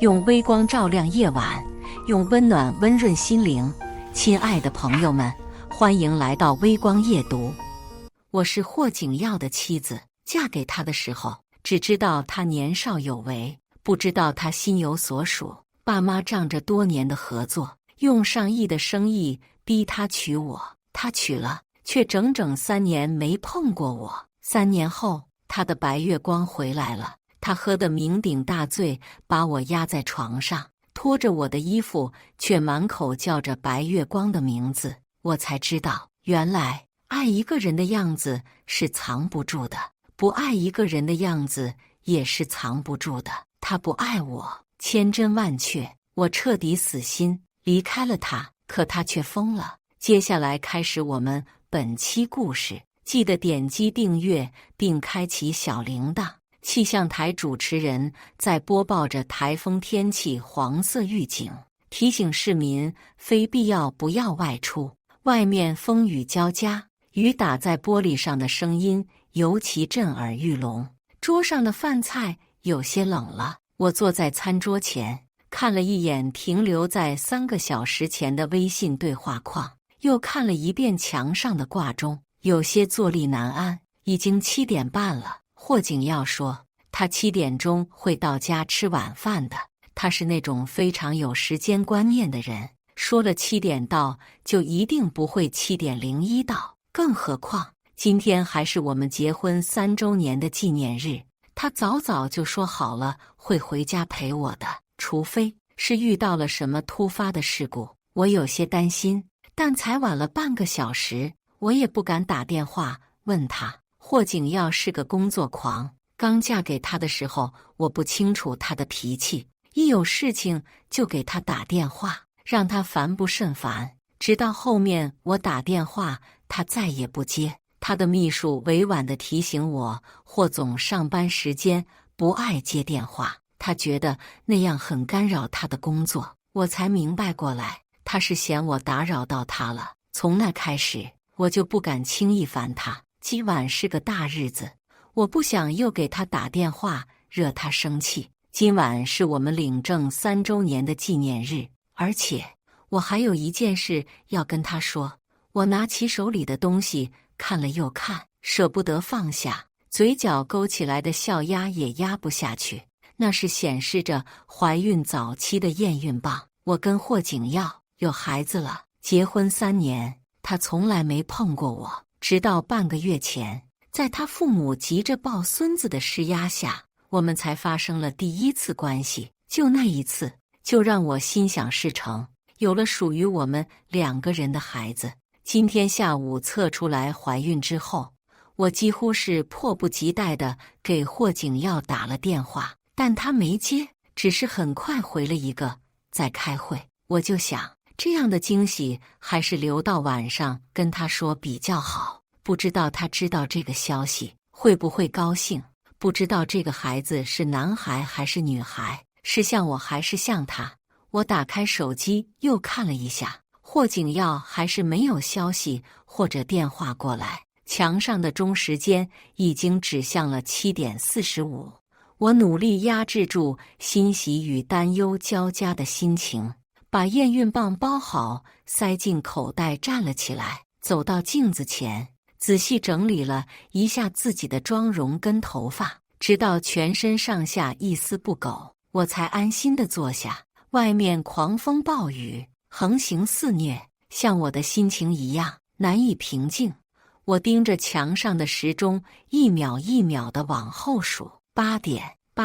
用微光照亮夜晚，用温暖温润心灵。亲爱的朋友们，欢迎来到微光夜读。我是霍景耀的妻子，嫁给他的时候，只知道他年少有为，不知道他心有所属。爸妈仗着多年的合作，用上亿的生意逼他娶我，他娶了，却整整3年没碰过我。3年后，他的白月光回来了。他喝得酩酊大醉，把我压在床上，拖着我的衣服，却满口叫着白月光的名字。我才知道，原来爱一个人的样子是藏不住的，不爱一个人的样子也是藏不住的。他不爱我，千真万确，我彻底死心，离开了他，可他却疯了。接下来开始我们本期故事，记得点击订阅并开启小铃铛。气象台主持人在播报着台风天气黄色预警，提醒市民非必要不要外出。外面风雨交加，雨打在玻璃上的声音尤其震耳欲聋。桌上的饭菜有些冷了，我坐在餐桌前，看了一眼停留在3个小时前的微信对话框，又看了一遍墙上的挂钟，有些坐立难安。已经7点半了。霍景耀说，他7点钟会到家吃晚饭的。他是那种非常有时间观念的人，说了7点到，就一定不会7点01到。更何况，今天还是我们结婚3周年的纪念日，他早早就说好了会回家陪我的，除非是遇到了什么突发的事故。我有些担心，但才晚了半个小时，我也不敢打电话问他。霍景耀是个工作狂，刚嫁给他的时候，我不清楚他的脾气，一有事情就给他打电话，让他烦不胜烦。直到后面我打电话，他再也不接。他的秘书委婉地提醒我，霍总上班时间不爱接电话，他觉得那样很干扰他的工作。我才明白过来，他是嫌我打扰到他了。从那开始，我就不敢轻易烦他。今晚是个大日子，我不想又给他打电话惹他生气。今晚是我们领证3周年的纪念日，而且我还有一件事要跟他说。我拿起手里的东西看了又看，舍不得放下，嘴角勾起来的笑压也压不下去。那是显示着怀孕早期的验孕棒。我跟霍景耀有孩子了，结婚3年，他从来没碰过我。直到半个月前，在他父母急着抱孙子的施压下，我们才发生了第1次关系。就那一次，就让我心想事成，有了属于我们2个人的孩子。今天下午测出来怀孕之后，我几乎是迫不及待地给霍景耀打了电话，但他没接，只是很快回了一个在开会。我就想，这样的惊喜还是留到晚上跟他说比较好。不知道他知道这个消息会不会高兴，不知道这个孩子是男孩还是女孩，是像我还是像他。我打开手机又看了一下，霍景耀还是没有消息或者电话过来。墙上的钟时间已经指向了7点45。我努力压制住欣喜与担忧交加的心情，把验孕棒包好，塞进口袋，站了起来，走到镜子前，仔细整理了一下自己的妆容跟头发，直到全身上下一丝不苟，我才安心地坐下。外面狂风暴雨，横行肆虐，像我的心情一样难以平静。我盯着墙上的时钟，一秒一秒地往后数。8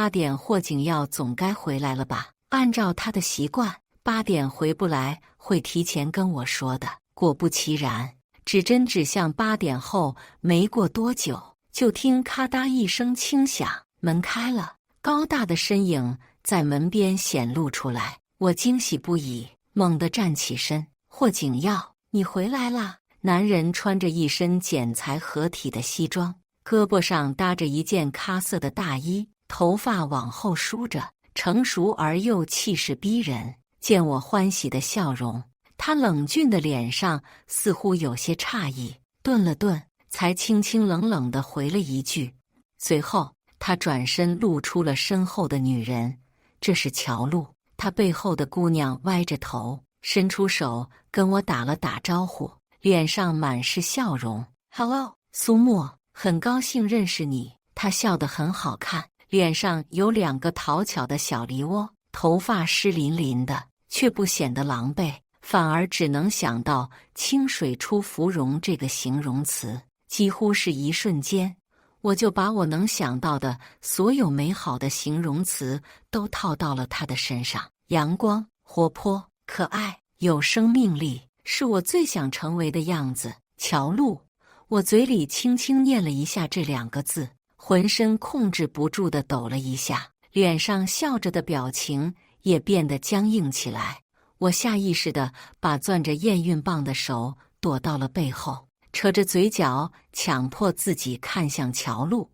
点，霍景耀总该回来了吧？按照他的习惯，8点回不来会提前跟我说的。果不其然，指针指向8点后没过多久，就听咔嗒一声轻响，门开了，高大的身影在门边显露出来。我惊喜不已，猛地站起身。霍景耀，你回来啦！男人穿着一身剪裁合体的西装，胳膊上搭着一件咖色的大衣，头发往后梳着，成熟而又气势逼人。见我欢喜的笑容，他冷峻的脸上似乎有些诧异，顿了顿，才清清冷冷地回了一句。随后他转身露出了身后的女人，这是乔露。她背后的姑娘歪着头，伸出手跟我打了打招呼，脸上满是笑容。Hello， 苏沫，很高兴认识你。她笑得很好看，脸上有2个讨巧的小梨窝，头发湿淋淋的，却不显得狼狈，反而只能想到清水出芙蓉这个形容词。几乎是一瞬间，我就把我能想到的所有美好的形容词都套到了她的身上。阳光、活泼、可爱、有生命力，是我最想成为的样子。乔露，我嘴里轻轻念了一下这2个字，浑身控制不住地抖了一下，脸上笑着的表情也变得僵硬起来。我下意识地把攥着验孕棒的手躲到了背后，扯着嘴角，强迫自己看向乔露。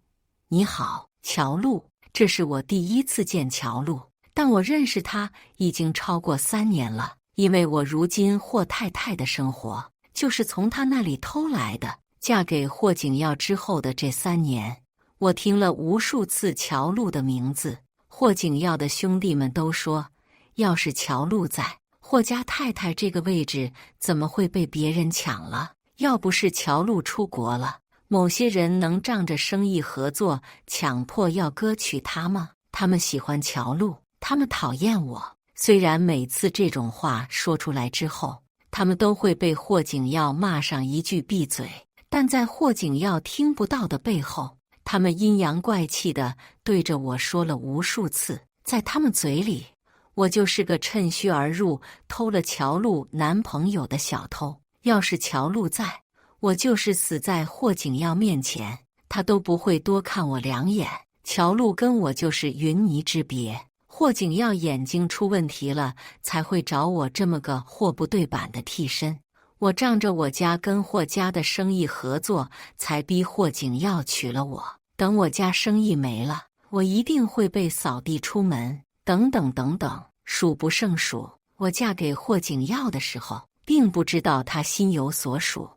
你好，乔露。这是我第一次见乔露，但我认识她已经超过3年了，因为我如今霍太太的生活就是从她那里偷来的。嫁给霍景耀之后的这3年，我听了无数次乔露的名字。霍景耀的兄弟们都说，要是乔露在，霍家太太这个位置怎么会被别人抢了？要不是乔露出国了，某些人能仗着生意合作强迫要割娶她吗？他们喜欢乔露，他们讨厌我。虽然每次这种话说出来之后，他们都会被霍景耀骂上一句闭嘴，但在霍景耀听不到的背后，他们阴阳怪气地对着我说了无数次。在他们嘴里，我就是个趁虚而入偷了乔露男朋友的小偷。要是乔露在，我就是死在霍景耀面前，他都不会多看我2眼。乔露跟我就是云泥之别。霍景耀眼睛出问题了，才会找我这么个货不对版的替身。我仗着我家跟霍家的生意合作，才逼霍景耀娶了我。等我家生意没了，我一定会被扫地出门，等等等等，数不胜数。我嫁给霍景耀的时候，并不知道他心有所属，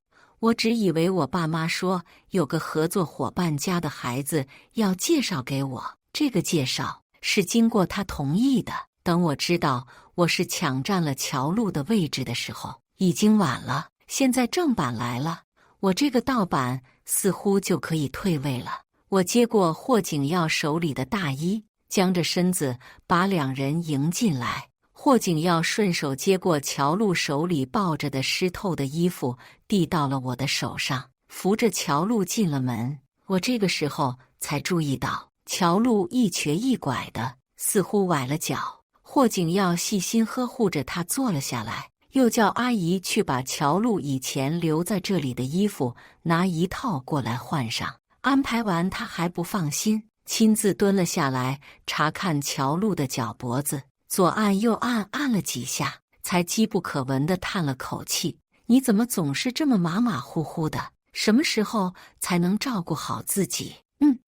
我只以为我爸妈说有个合作伙伴家的孩子要介绍给我，这个介绍是经过他同意的。等我知道我是抢占了乔露的位置的时候，已经晚了。现在正版来了，我这个盗版似乎就可以退位了。我接过霍景耀手里的大衣，僵着身子把2人迎进来。霍景耀顺手接过乔露手里抱着的湿透的衣服，递到了我的手上，扶着乔露进了门。我这个时候才注意到，乔露一瘸一拐的，似乎崴了脚。霍景耀细心呵护着她坐了下来，又叫阿姨去把乔露以前留在这里的衣服拿1套过来换上。安排完，他还不放心，亲自蹲了下来，查看乔露的脚脖子，左按右按，按了几下，才机不可闻地叹了口气：“你怎么总是这么马马虎虎的？什么时候才能照顾好自己？”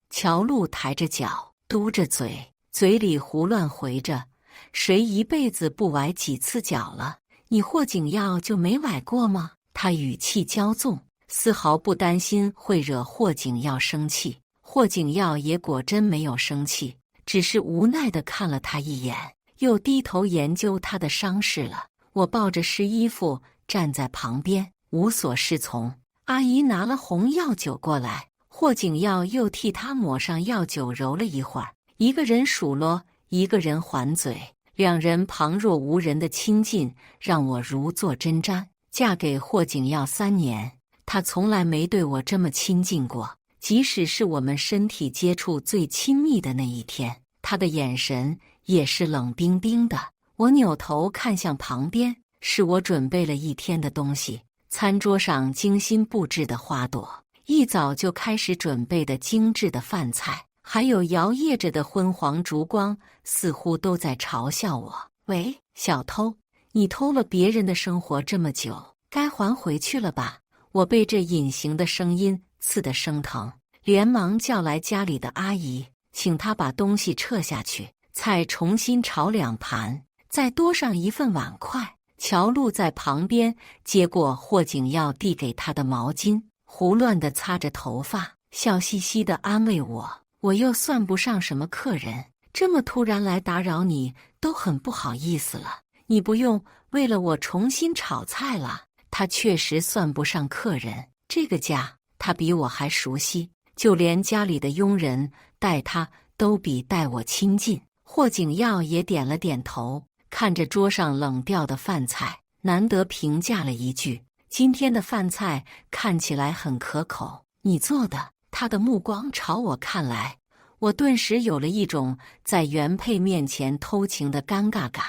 乔露抬着脚，嘟着嘴，嘴里胡乱回着：“谁一辈子不崴几次脚了？你霍景耀就没崴过吗？”他语气骄纵，丝毫不担心会惹霍景耀生气。霍景耀也果真没有生气，只是无奈地看了他一眼，又低头研究他的伤势了。我抱着湿衣服站在旁边，无所适从。阿姨拿了红药酒过来，霍景耀又替他抹上药酒，揉了一会儿，一个人数落，一个人还嘴，2人旁若无人的亲近，让我如坐针毡。嫁给霍景耀3年，他从来没对我这么亲近过，即使是我们身体接触最亲密的那一天，他的眼神也是冷冰冰的。我扭头看向旁边，是我准备了一天的东西，餐桌上精心布置的花朵，一早就开始准备的精致的饭菜，还有摇曳着的昏黄烛光，似乎都在嘲笑我。喂，小偷，你偷了别人的生活这么久，该还回去了吧？我被这隐形的声音刺得生疼，连忙叫来家里的阿姨，请她把东西撤下去，菜重新炒2盘，再多上1份碗筷。乔露在旁边接过霍景耀递给她的毛巾，胡乱地擦着头发，笑嘻嘻地安慰我：“我又算不上什么客人，这么突然来打扰你，都很不好意思了。你不用为了我重新炒菜了。他确实算不上客人，这个家他比我还熟悉，就连家里的佣人待他都比待我亲近。霍景耀也点了点头，看着桌上冷掉的饭菜，难得评价了一句：“今天的饭菜看起来很可口，你做的。”他的目光朝我看来，我顿时有了一种在原配面前偷情的尴尬感。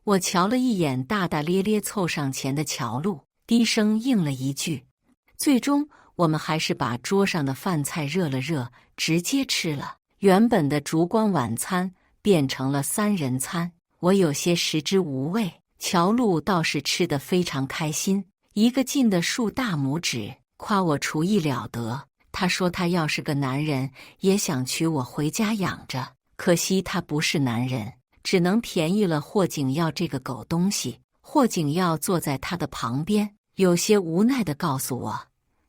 我瞧了一眼大大咧咧凑上前的乔露，低声应了一句。最终，我们还是把桌上的饭菜热了热，直接吃了。原本的烛光晚餐变成了3人餐，我有些食之无味，乔露倒是吃得非常开心，一个劲地竖大拇指，夸我厨艺了得。他说他要是个男人，也想娶我回家养着，可惜他不是男人，只能便宜了霍景耀这个狗东西。霍景耀坐在他的旁边，有些无奈地告诉我，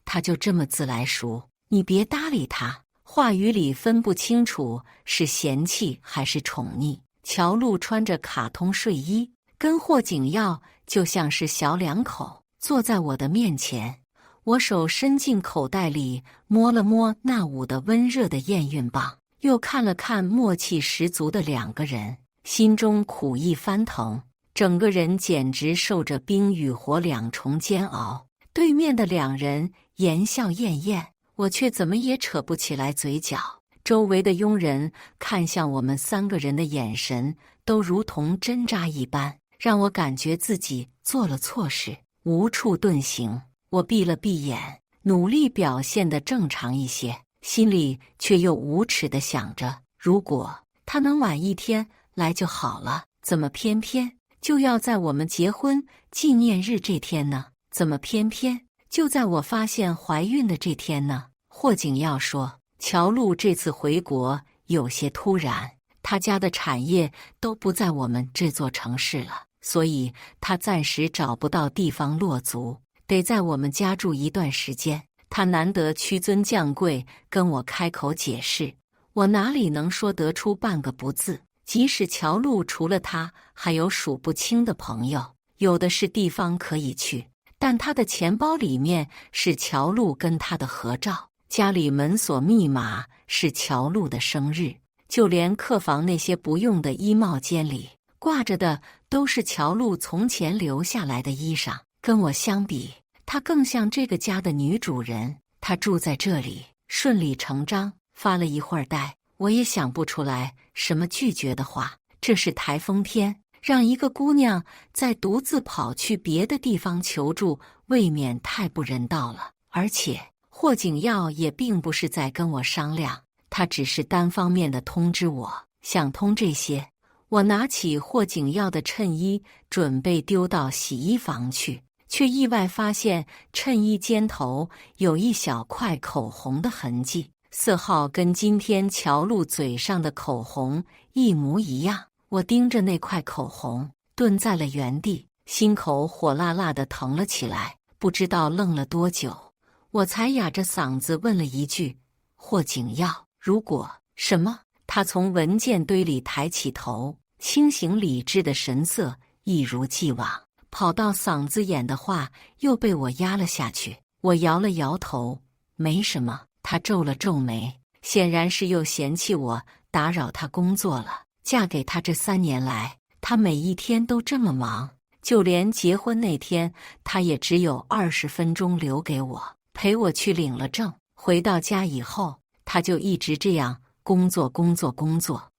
他就这么自来熟，你别搭理他。话语里分不清楚是嫌弃还是宠溺。乔露穿着卡通睡衣，跟霍景耀就像是小两口，坐在我的面前。我手伸进口袋里，摸了摸那捂得温热的验孕棒，又看了看默契十足的2个人，心中苦意翻腾，整个人简直受着冰与火2重煎熬。对面的2人言笑晏晏，我却怎么也扯不起来嘴角。周围的佣人看向我们3个人的眼神都如同针扎一般，让我感觉自己做了错事，无处遁形。我闭了闭眼，努力表现得正常一些，心里却又无耻地想着，如果他能晚一天来就好了，怎么偏偏就要在我们结婚纪念日这天呢？怎么偏偏就在我发现怀孕的这天呢？霍景耀说，乔露这次回国有些突然，他家的产业都不在我们这座城市了，所以他暂时找不到地方落足，得在我们家住一段时间。他难得屈尊降贵跟我开口解释，我哪里能说得出半个不字。即使乔露除了他还有数不清的朋友，有的是地方可以去，但他的钱包里面是乔露跟他的合照，家里门锁密码是乔露的生日，就连客房那些不用的衣帽间里挂着的都是乔露从前留下来的衣裳。跟我相比，她更像这个家的女主人。她住在这里，顺理成章。发了一会儿呆，我也想不出来什么拒绝的话。这是台风天，让一个姑娘再独自跑去别的地方求助，未免太不人道了。而且霍景耀也并不是在跟我商量，他只是单方面的通知我。想通这些，我拿起霍景耀的衬衣，准备丢到洗衣房去，却意外发现衬衣肩头有一小块口红的痕迹，色号跟今天乔露嘴上的口红一模一样。我盯着那块口红，顿在了原地，心口火辣辣地疼了起来。不知道愣了多久，我才哑着嗓子问了一句：“霍景耀，如果什么？”他从文件堆里抬起头，清醒理智的神色一如既往，跑到嗓子眼的话又被我压了下去。我摇了摇头，没什么。他皱了皱眉，显然是又嫌弃我打扰他工作了。嫁给他这3年来，他每一天都这么忙，就连结婚那天，他也只有20分钟留给我，陪我去领了证。回到家以后，他就一直这样工作，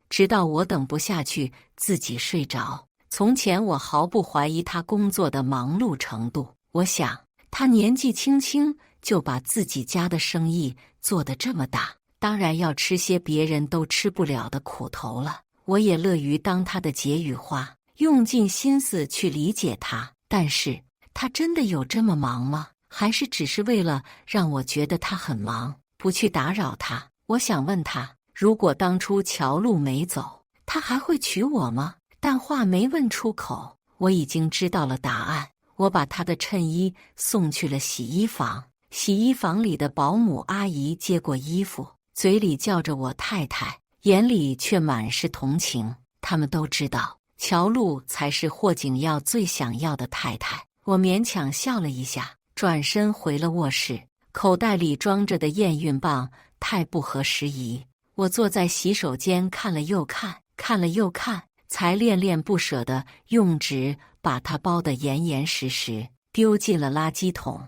直到我等不下去，自己睡着。从前我毫不怀疑他工作的忙碌程度，我想他年纪轻轻就把自己家的生意做得这么大，当然要吃些别人都吃不了的苦头了。我也乐于当他的解语花，用尽心思去理解他。但是他真的有这么忙吗？还是只是为了让我觉得他很忙，不去打扰他？我想问他，如果当初乔露没走，他还会娶我吗？但话没问出口，我已经知道了答案。我把他的衬衣送去了洗衣房，洗衣房里的保姆阿姨接过衣服，嘴里叫着我太太，眼里却满是同情。他们都知道乔璐才是霍景耀最想要的太太。我勉强笑了一下，转身回了卧室，口袋里装着的验孕棒太不合时宜。我坐在洗手间看了又看，看了又看，才恋恋不舍地用纸把它包得严严实实，丢进了垃圾桶。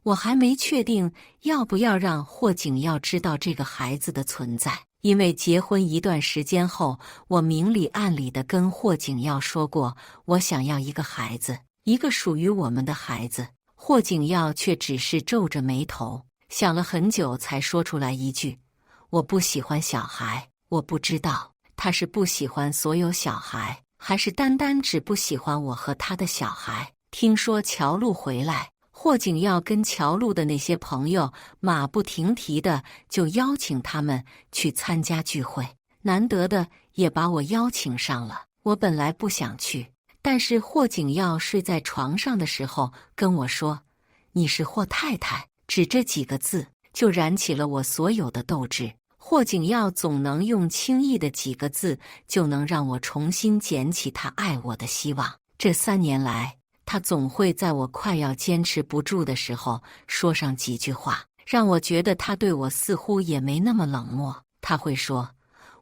我还没确定要不要让霍景耀知道这个孩子的存在，因为结婚一段时间后，我明里暗里地跟霍景耀说过，我想要一个孩子，一个属于我们的孩子。霍景耀却只是皱着眉头，想了很久才说出来一句：我不喜欢小孩。我不知道他是不喜欢所有小孩，还是单单只不喜欢我和他的小孩。听说乔璐回来，霍景耀跟乔璐的那些朋友马不停蹄的就邀请他们去参加聚会，难得的也把我邀请上了。我本来不想去，但是霍景耀睡在床上的时候跟我说：你是霍太太，只这几个字就燃起了我所有的斗志。霍景耀总能用轻易的几个字就能让我重新捡起他爱我的希望。这3年来，他总会在我快要坚持不住的时候说上几句话，让我觉得他对我似乎也没那么冷漠。他会说：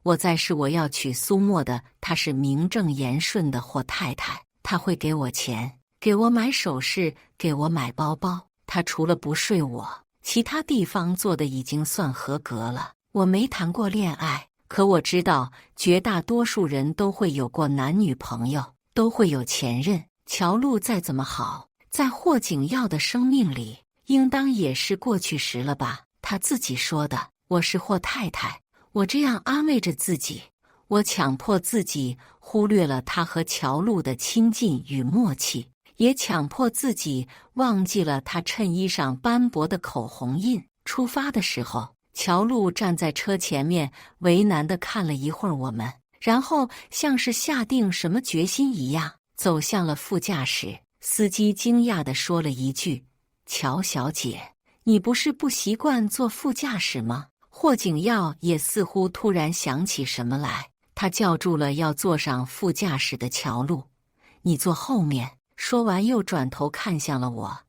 我在是我要娶苏沫的，他是名正言顺的霍太太。他会给我钱，给我买首饰，给我买包包。他除了不睡我，其他地方做的已经算合格了。我没谈过恋爱，可我知道绝大多数人都会有过男女朋友，都会有前任。乔璐再怎么好，在霍景耀的生命里，应当也是过去时了吧？他自己说的，我是霍太太。我这样安慰着自己，我强迫自己忽略了他和乔璐的亲近与默契，也强迫自己忘记了他衬衣上斑驳的口红印。出发的时候，乔璐站在车前面，为难地看了一会儿我们，然后像是下定什么决心一样，走向了副驾驶。司机惊讶地说了一句：乔小姐，你不是不习惯坐副驾驶吗？霍景耀也似乎突然想起什么来，他叫住了要坐上副驾驶的乔璐：你坐后面。说完又转头看向了我：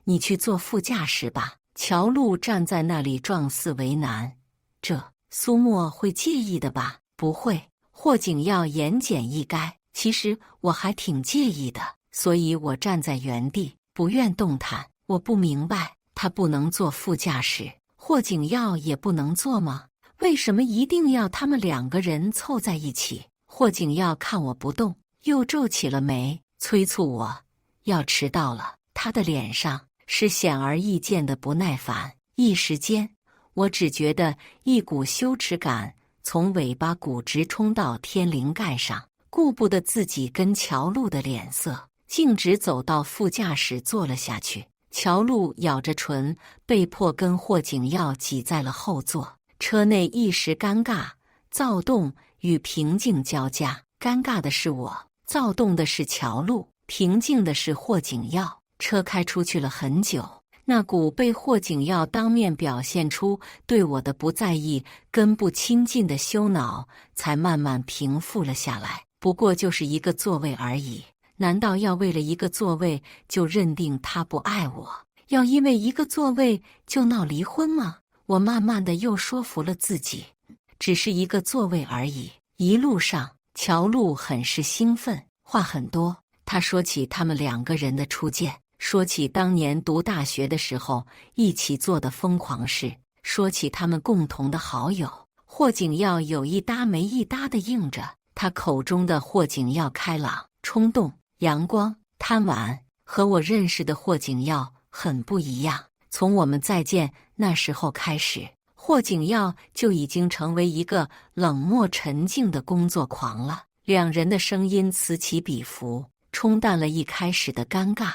你去坐副驾驶吧。乔璐站在那里状似为难，这苏沫会介意的吧？不会。霍景耀言简意赅，其实我还挺介意的，所以我站在原地不愿动弹。我不明白，他不能坐副驾驶，霍景耀也不能坐吗？为什么一定要他们2个人凑在一起？霍景耀看我不动，又皱起了眉，催促我要迟到了。他的脸上是显而易见的不耐烦。一时间，我只觉得一股羞耻感从尾巴骨直冲到天灵盖上，顾不得自己跟乔璐的脸色，径直走到副驾驶坐了下去。乔璐咬着唇，被迫跟霍景耀挤在了后座。车内一时尴尬，躁动与平静交加。尴尬的是我，躁动的是乔璐，平静的是霍景耀。车开出去了很久，那股被霍景耀当面表现出对我的不在意跟不亲近的羞恼才慢慢平复了下来。不过就是一个座位而已，难道要为了一个座位就认定他不爱我？要因为一个座位就闹离婚吗？我慢慢的又说服了自己，只是一个座位而已。一路上，乔璐很是兴奋，话很多。他说起他们2个人的初见，说起当年读大学的时候一起做的疯狂事，说起他们共同的好友。霍景耀有一搭没一搭的应着。他口中的霍景耀开朗、冲动、阳光、贪玩，和我认识的霍景耀很不一样。从我们再见那时候开始，霍景耀就已经成为一个冷漠沉静的工作狂了。2人的声音此起彼伏，冲淡了一开始的尴尬。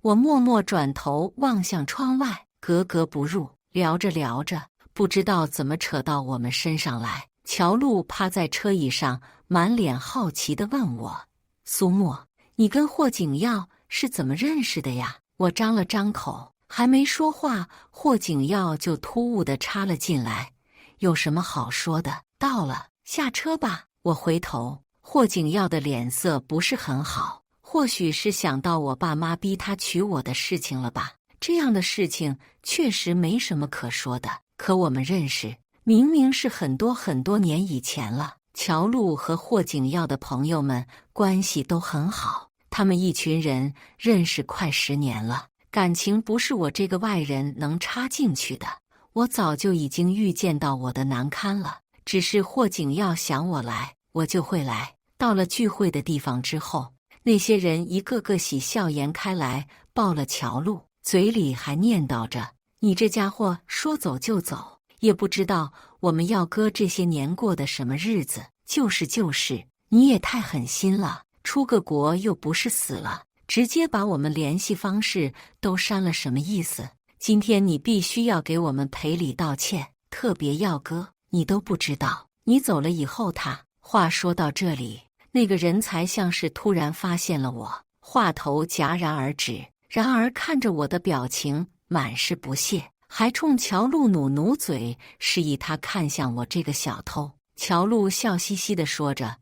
我默默转头望向窗外，格格不入。聊着聊着，不知道怎么扯到我们身上来。乔璐趴在车椅上，满脸好奇地问我：苏沫，你跟霍景耀是怎么认识的呀？我张了张口，还没说话，霍景耀就突兀地插了进来：有什么好说的？到了，下车吧。我回头，霍景耀的脸色不是很好，或许是想到我爸妈逼他娶我的事情了吧。这样的事情确实没什么可说的，可我们认识，明明是很多很多年以前了。乔璐和霍景耀的朋友们关系都很好，他们一群人认识快10年了，感情不是我这个外人能插进去的。我早就已经预见到我的难堪了，只是霍景耀想我来，我就会来。到了聚会的地方之后，那些人一个个喜笑颜开来，抱了乔璐，嘴里还念叨着：“你这家伙说走就走，也不知道我们耀哥这些年过的什么日子。就是，你也太狠心了，出个国又不是死了，直接把我们联系方式都删了，什么意思？今天你必须要给我们赔礼道歉，特别耀哥，你都不知道，你走了以后他……”话说到这里，那个人才像是突然发现了我，话头戛然而止，然而看着我的表情满是不屑，还冲乔璐努嘴，示意他看向我这个小偷。乔璐笑嘻嘻地说着：“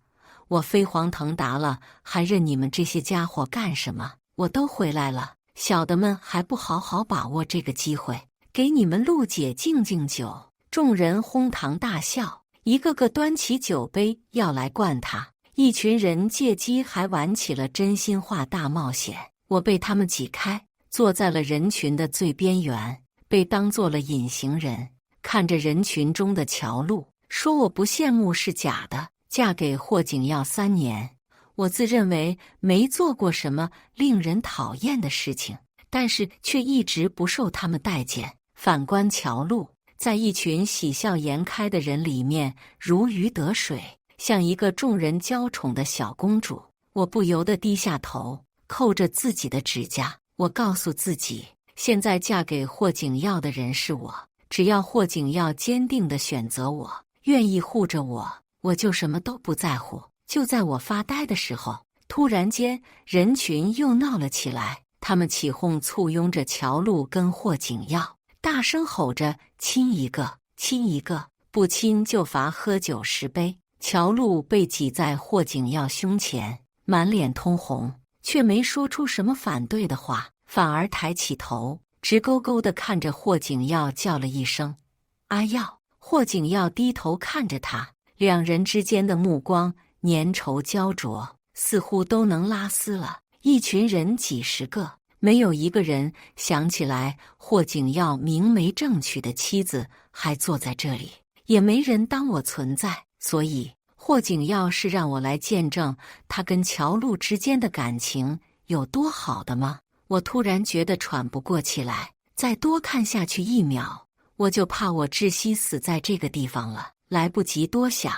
我飞黄腾达了，还认你们这些家伙干什么？我都回来了，小的们还不好好把握这个机会，给你们陆姐敬酒。”众人哄堂大笑，一个个端起酒杯要来灌他。一群人借机还玩起了真心话大冒险。我被他们挤开，坐在了人群的最边缘，被当做了隐形人。看着人群中的乔璐，说我不羡慕是假的。嫁给霍景耀3年，我自认为没做过什么令人讨厌的事情，但是却一直不受他们待见。反观乔璐，在一群喜笑颜开的人里面如鱼得水，像一个众人娇宠的小公主。我不由得低下头，扣着自己的指甲。我告诉自己，现在嫁给霍景耀的人是我，只要霍景耀坚定地选择我，愿意护着我，我就什么都不在乎。就在我发呆的时候，突然间人群又闹了起来，他们起哄簇拥着乔璐跟霍景耀，大声吼着：“亲一个，亲一个，不亲就罚喝酒10杯。”乔璐被挤在霍景耀胸前，满脸通红，却没说出什么反对的话，反而抬起头，直勾勾地看着霍景耀，叫了一声：“阿耀。”霍景耀低头看着他，两人之间的目光粘稠焦灼，似乎都能拉丝了。一群人几十个，没有一个人想起来霍景耀明媒正娶的妻子还坐在这里，也没人当我存在。所以霍景耀是让我来见证他跟乔璐之间的感情有多好的吗？我突然觉得喘不过气来，再多看下去1秒，我就怕我窒息死在这个地方了。来不及多想，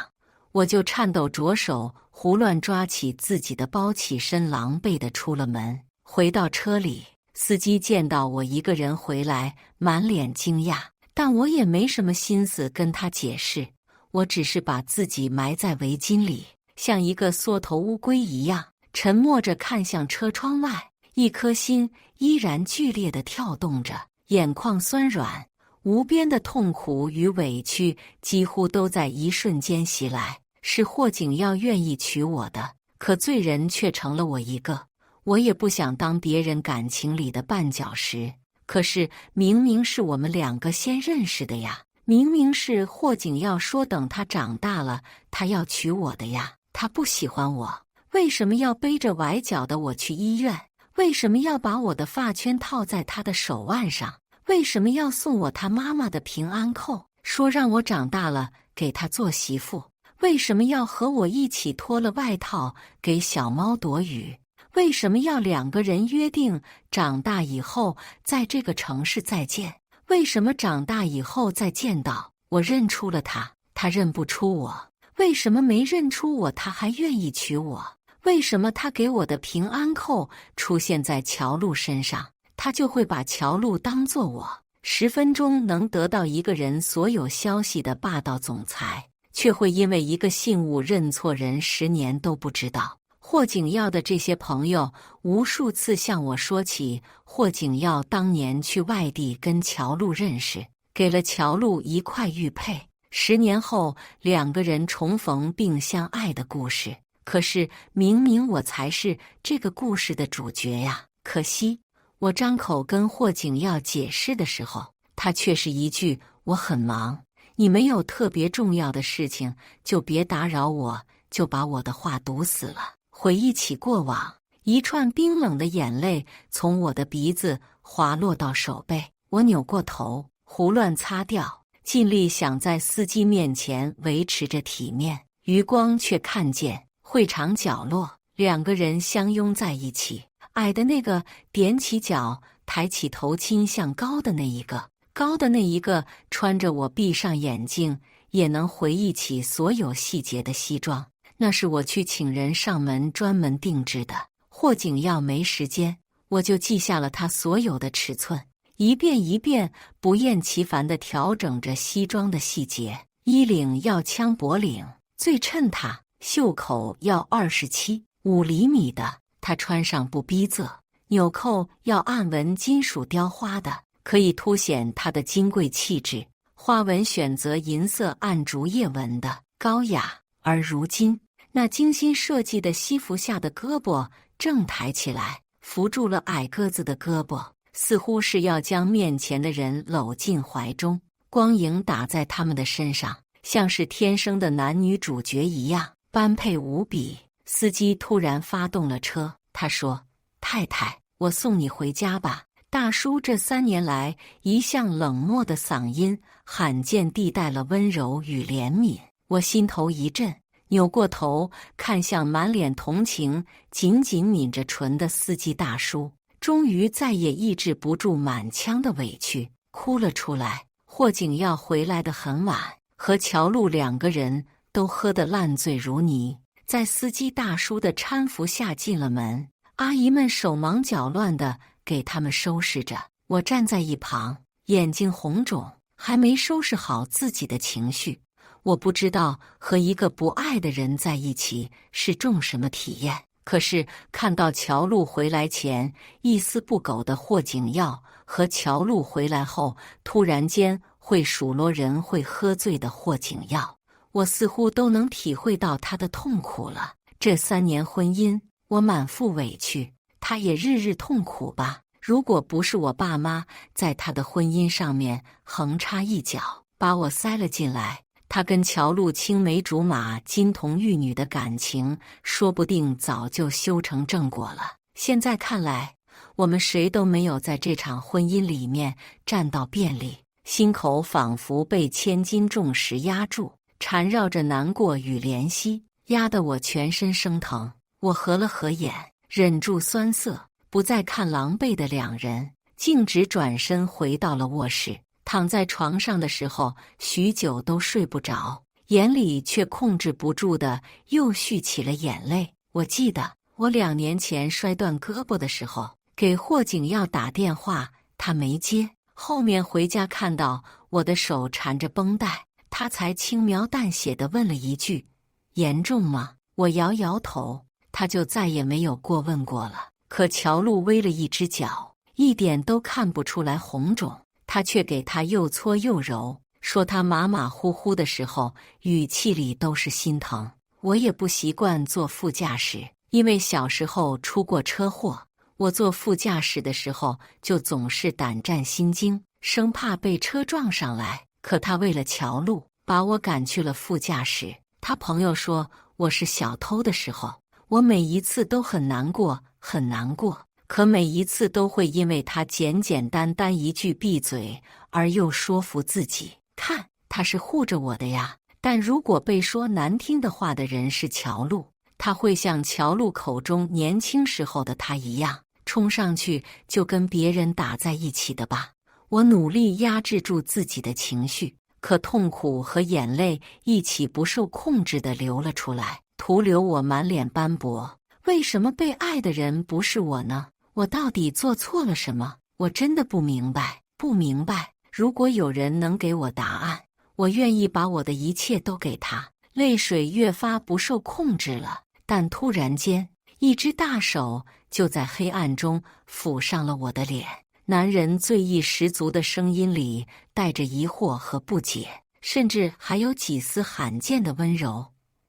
我就颤抖着手胡乱抓起自己的包，起身狼狈地出了门。回到车里，司机见到我一个人回来，满脸惊讶，但我也没什么心思跟他解释，我只是把自己埋在围巾里，像一个缩头乌龟一样，沉默着看向车窗外，一颗心依然剧烈地跳动着，眼眶酸软，无边的痛苦与委屈几乎都在一瞬间袭来。是霍景耀愿意娶我的，可罪人却成了我一个。我也不想当别人感情里的绊脚石，可是明明是我们2个先认识的呀，明明是霍景耀说等他长大了他要娶我的呀。他不喜欢我，为什么要背着崴脚的我去医院？为什么要把我的发圈套在他的手腕上？为什么要送我他妈妈的平安扣，说让我长大了给他做媳妇？为什么要和我一起脱了外套给小猫躲雨？为什么要2个人约定长大以后在这个城市再见？为什么长大以后再见到我认出了他，他认不出我？为什么没认出我他还愿意娶我？为什么他给我的平安扣出现在乔璐身上，他就会把乔璐当作我10分钟能得到一个人所有消息的霸道总裁，却会因为一个信物认错人10年都不知道？霍景耀的这些朋友无数次向我说起霍景耀当年去外地跟乔璐认识，给了乔璐1块玉佩， 10年后两个人重逢并相爱的故事。可是明明我才是这个故事的主角呀！可惜我张口跟霍景耀解释的时候，他却是一句“我很忙，你没有特别重要的事情就别打扰我”，就把我的话堵死了。回忆起过往，一串冰冷的眼泪从我的鼻子滑落到手背，我扭过头，胡乱擦掉，尽力想在司机面前维持着体面。余光却看见会场角落，两个人相拥在一起，矮的那个踮起脚，抬起头亲向高的那一个，高的那一个穿着我闭上眼睛也能回忆起所有细节的西装，那是我去请人上门专门定制的。霍景耀没时间，我就记下了他所有的尺寸，一遍一遍不厌其烦地调整着西装的细节。衣领要枪脖领，最衬他；袖口要27.5厘米的，他穿上不逼仄；纽扣要暗纹金属雕花的，可以凸显他的金贵气质；花纹选择银色暗竹叶纹的，高雅。而如今，那精心设计的西服下的胳膊正抬起来，扶住了矮个子的胳膊，似乎是要将面前的人搂进怀中。光影打在他们的身上，像是天生的男女主角一样，般配无比。司机突然发动了车，他说：“太太，我送你回家吧。”大叔这3年来一向冷漠的嗓音，罕见地带了温柔与怜悯。我心头一震，扭过头看向满脸同情、紧紧抿着唇的司机大叔，终于再也抑制不住满腔的委屈，哭了出来。霍景耀回来得很晚，和乔璐两个人都喝得烂醉如泥，在司机大叔的搀扶下进了门。阿姨们手忙脚乱地给他们收拾着，我站在一旁，眼睛红肿，还没收拾好自己的情绪。我不知道和一个不爱的人在一起是种什么体验，可是看到乔璐回来前一丝不苟的霍景耀，和乔璐回来后突然间会数落人、会喝醉的霍景耀，我似乎都能体会到他的痛苦了。这3年婚姻，我满腹委屈，他也日日痛苦吧。如果不是我爸妈在他的婚姻上面横插一脚，把我塞了进来，他跟乔璐青梅竹马、金童玉女的感情，说不定早就修成正果了。现在看来，我们谁都没有在这场婚姻里面占到便利，心口仿佛被千斤重石压住，缠绕着难过与怜惜，压得我全身生疼。我合了合眼，忍住酸涩，不再看狼狈的两人，径直转身回到了卧室。躺在床上的时候，许久都睡不着，眼里却控制不住的又蓄起了眼泪。我记得我2年前摔断胳膊的时候，给霍景耀打电话，他没接。后面回家看到我的手缠着绷带，他才轻描淡写地问了一句：“严重吗？”我摇摇头，他就再也没有过问过了。可乔璐微了一只脚，一点都看不出来红肿。他却给他又搓又揉，说他马马虎虎的时候，语气里都是心疼。我也不习惯坐副驾驶，因为小时候出过车祸，我坐副驾驶的时候就总是胆战心惊，生怕被车撞上来。可他为了乔璐，把我赶去了副驾驶。他朋友说我是小偷的时候，我每一次都很难过，很难过。可每一次都会因为他简简单单一句闭嘴而又说服自己，看他是护着我的呀。但如果被说难听的话的人是乔璐，他会像乔璐口中年轻时候的他一样，冲上去就跟别人打在一起的吧。我努力压制住自己的情绪，可痛苦和眼泪一起不受控制地流了出来，徒留我满脸斑驳。为什么被爱的人不是我呢？我到底做错了什么？我真的不明白，不明白。如果有人能给我答案，我愿意把我的一切都给他。泪水越发不受控制了，但突然间，一只大手就在黑暗中抚上了我的脸。男人醉意十足的声音里带着疑惑和不解：“甚至还有几丝罕见的温柔。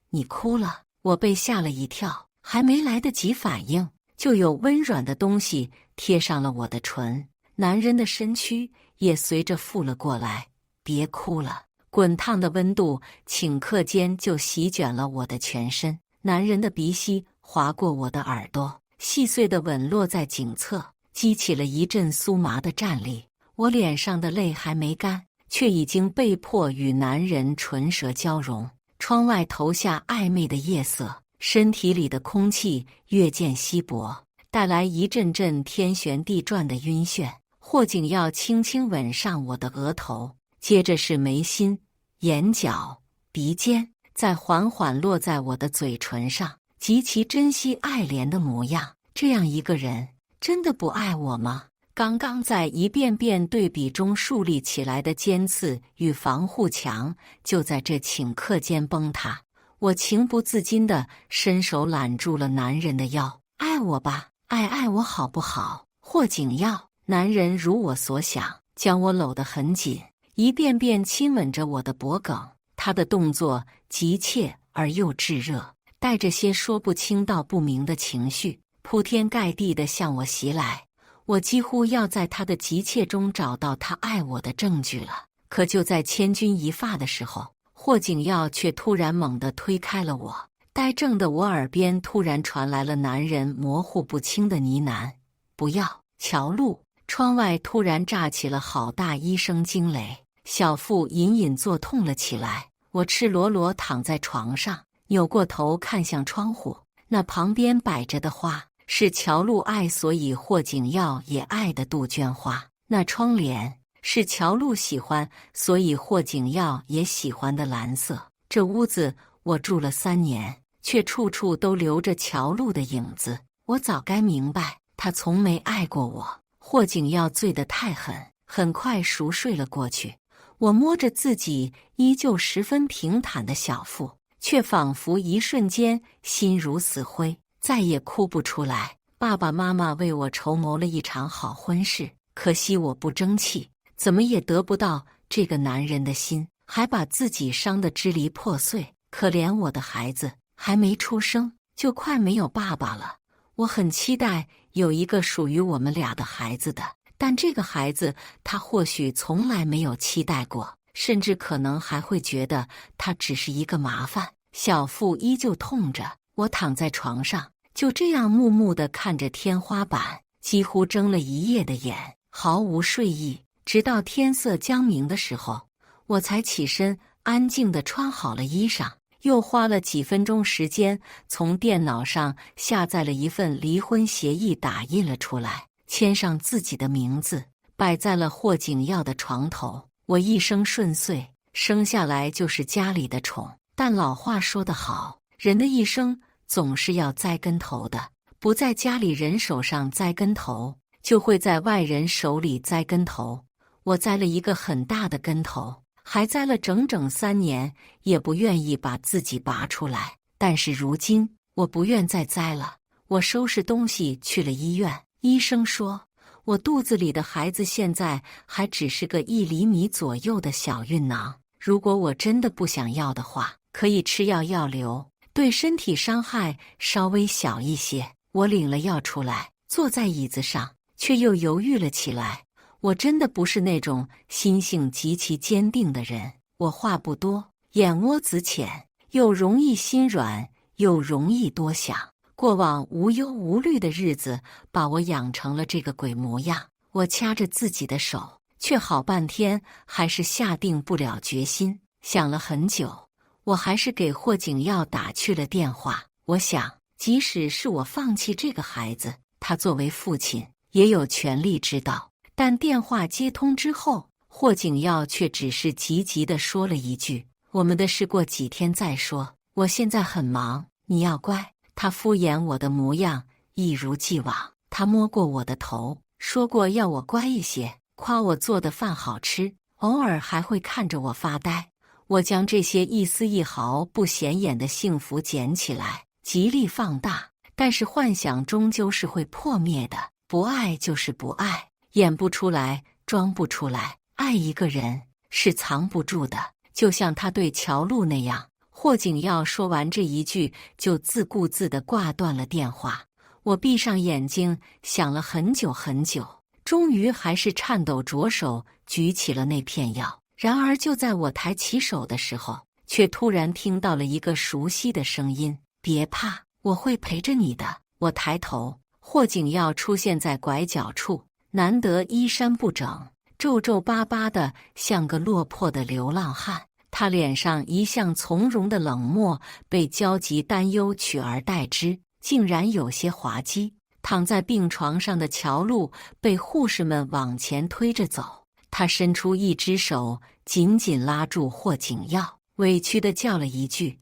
你哭了，我被吓了一跳，还没来得及反应，就有温软的东西贴上了我的唇，男人的身躯也随着附了过来。别哭了，滚烫的温度顷刻间就席卷了我的全身，男人的鼻息划过我的耳朵，细碎的吻落在颈侧，激起了一阵酥麻的战栗。我脸上的泪还没干，却已经被迫与男人唇舌交融。窗外投下暧昧的夜色，身体里的空气越见稀薄，带来一阵阵天旋地转的晕眩。霍景耀轻轻吻上我的额头，接着是眉心、眼角、鼻尖，再缓缓落在我的嘴唇上，极其珍惜爱怜的模样。这样一个人，真的不爱我吗？刚刚在一遍遍对比中树立起来的尖刺与防护墙，就在这顷刻间崩塌。我情不自禁地伸手揽住了男人的腰，爱我吧，爱我好不好？霍景耀。男人如我所想，将我搂得很紧，一遍遍亲吻着我的脖颈。他的动作急切而又炙热，带着些说不清道不明的情绪，铺天盖地地向我袭来。我几乎要在他的急切中找到他爱我的证据了。可就在千钧一发的时候，霍景耀却突然猛地推开了我。呆怔的我耳边突然传来了男人模糊不清的呢喃：“不要，乔路。”窗外突然炸起了好大一声惊雷，小腹隐隐作痛了起来。我赤裸裸躺在床上，扭过头看向窗户，那旁边摆着的花是乔路爱所以霍景耀也爱的杜鹃花，那窗帘是乔路喜欢所以霍景耀也喜欢的蓝色。这屋子我住了3年，却处处都留着乔路的影子。我早该明白，他从没爱过我。霍景耀醉得太狠，很快熟睡了过去。我摸着自己依旧十分平坦的小腹，却仿佛一瞬间心如死灰，再也哭不出来。爸爸妈妈为我筹谋了一场好婚事，可惜我不争气，怎么也得不到这个男人的心，还把自己伤得支离破碎。可怜我的孩子，还没出生就快没有爸爸了。我很期待有一个属于我们俩的孩子的，但这个孩子他或许从来没有期待过，甚至可能还会觉得他只是一个麻烦。小腹依旧痛着，我躺在床上，就这样木木地看着天花板，几乎睁了一夜的眼，毫无睡意。直到天色将明的时候，我才起身，安静地穿好了衣裳。又花了几分钟时间，从电脑上下载了一份离婚协议，打印了出来，签上自己的名字，摆在了霍景耀的床头。我一生顺遂，生下来就是家里的宠。但老话说得好，人的一生总是要栽跟头的，不在家里人手上栽跟头，就会在外人手里栽跟头。我栽了一个很大的跟头，还栽了整整3年，也不愿意把自己拔出来。但是如今，我不愿再栽了。我收拾东西去了医院，医生说，我肚子里的孩子现在还只是个1厘米左右的小孕囊。如果我真的不想要的话，可以吃药药流，对身体伤害稍微小一些。我领了药出来，坐在椅子上，却又犹豫了起来。我真的不是那种心性极其坚定的人，我话不多，眼窝子浅，又容易心软，又容易多想。过往无忧无虑的日子把我养成了这个鬼模样。我掐着自己的手，却好半天还是下定不了决心。想了很久，我还是给霍景耀打去了电话。我想，即使是我放弃这个孩子，他作为父亲也有权利知道。但电话接通之后，霍景耀却只是急急地说了一句：“我们的事过几天再说，我现在很忙，你要乖。”他敷衍我的模样一如既往。他摸过我的头，说过要我乖一些，夸我做的饭好吃，偶尔还会看着我发呆。我将这些一丝一毫不显眼的幸福捡起来，极力放大。但是幻想终究是会破灭的，不爱就是不爱。演不出来，装不出来。爱一个人是藏不住的，就像他对乔璐那样。霍景耀说完这一句，就自顾自地挂断了电话。我闭上眼睛，想了很久很久，终于还是颤抖着手举起了那片药。然而就在我抬起手的时候，却突然听到了一个熟悉的声音：“别怕，我会陪着你的。”我抬头，霍景耀出现在拐角处，难得衣衫不整，皱皱巴巴的，像个落魄的流浪汉。他脸上一向从容的冷漠被焦急担忧取而代之，竟然有些滑稽。躺在病床上的乔璐被护士们往前推着走，他伸出一只手紧紧拉住霍景耀，委屈地叫了一句：“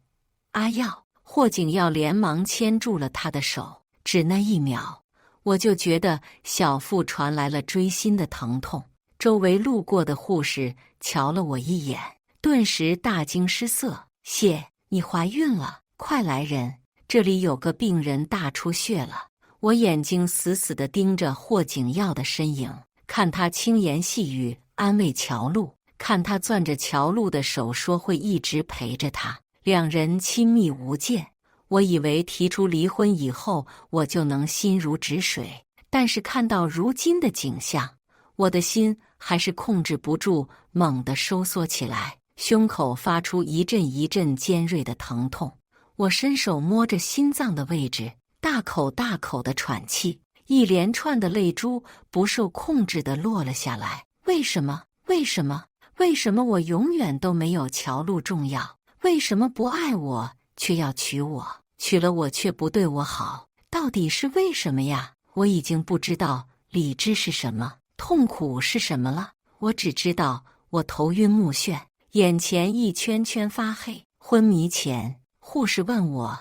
阿耀。”霍景耀连忙牵住了他的手，只那一秒，我就觉得小腹传来了锥心的疼痛。周围路过的护士瞧了我一眼，顿时大惊失色：“谢，你怀孕了，快来人，这里有个病人大出血了。”我眼睛死死地盯着霍景耀的身影，看他轻言细语安慰乔璐，看他攥着乔璐的手说会一直陪着他，两人亲密无间。我以为提出离婚以后我就能心如止水，但是看到如今的景象，我的心还是控制不住猛地收缩起来，胸口发出一阵一阵尖锐的疼痛。我伸手摸着心脏的位置，大口大口地喘气，一连串的泪珠不受控制地落了下来。为什么？为什么？为什么我永远都没有乔璐重要？为什么不爱我却要娶我？娶了我却不对我好？到底是为什么呀？我已经不知道理智是什么，痛苦是什么了。我只知道我头晕目眩，眼前一圈圈发黑。昏迷前，护士问我：“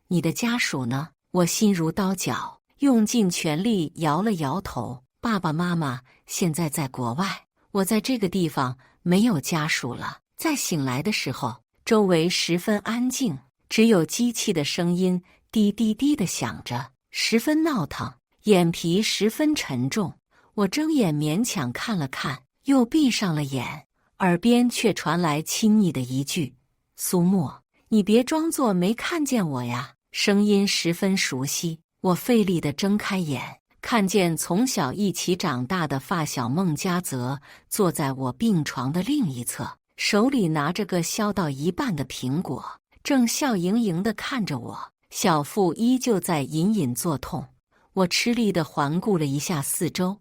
你的家属呢？”我心如刀绞，用尽全力摇了摇头：“爸爸妈妈现在在国外，我在这个地方没有家属了。”在醒来的时候，周围十分安静，只有机器的声音滴滴滴地响着，十分闹腾，眼皮十分沉重。我睁眼勉强看了看，又闭上了眼，耳边却传来亲昵的一句：“苏沫，你别装作没看见我呀。”声音十分熟悉，我费力地睁开眼，看见从小一起长大的发小孟佳泽坐在我病床的另一侧，手里拿着个削到一半的苹果，正笑盈盈地看着我，小腹依旧在隐隐作痛。我吃力地环顾了一下四周：“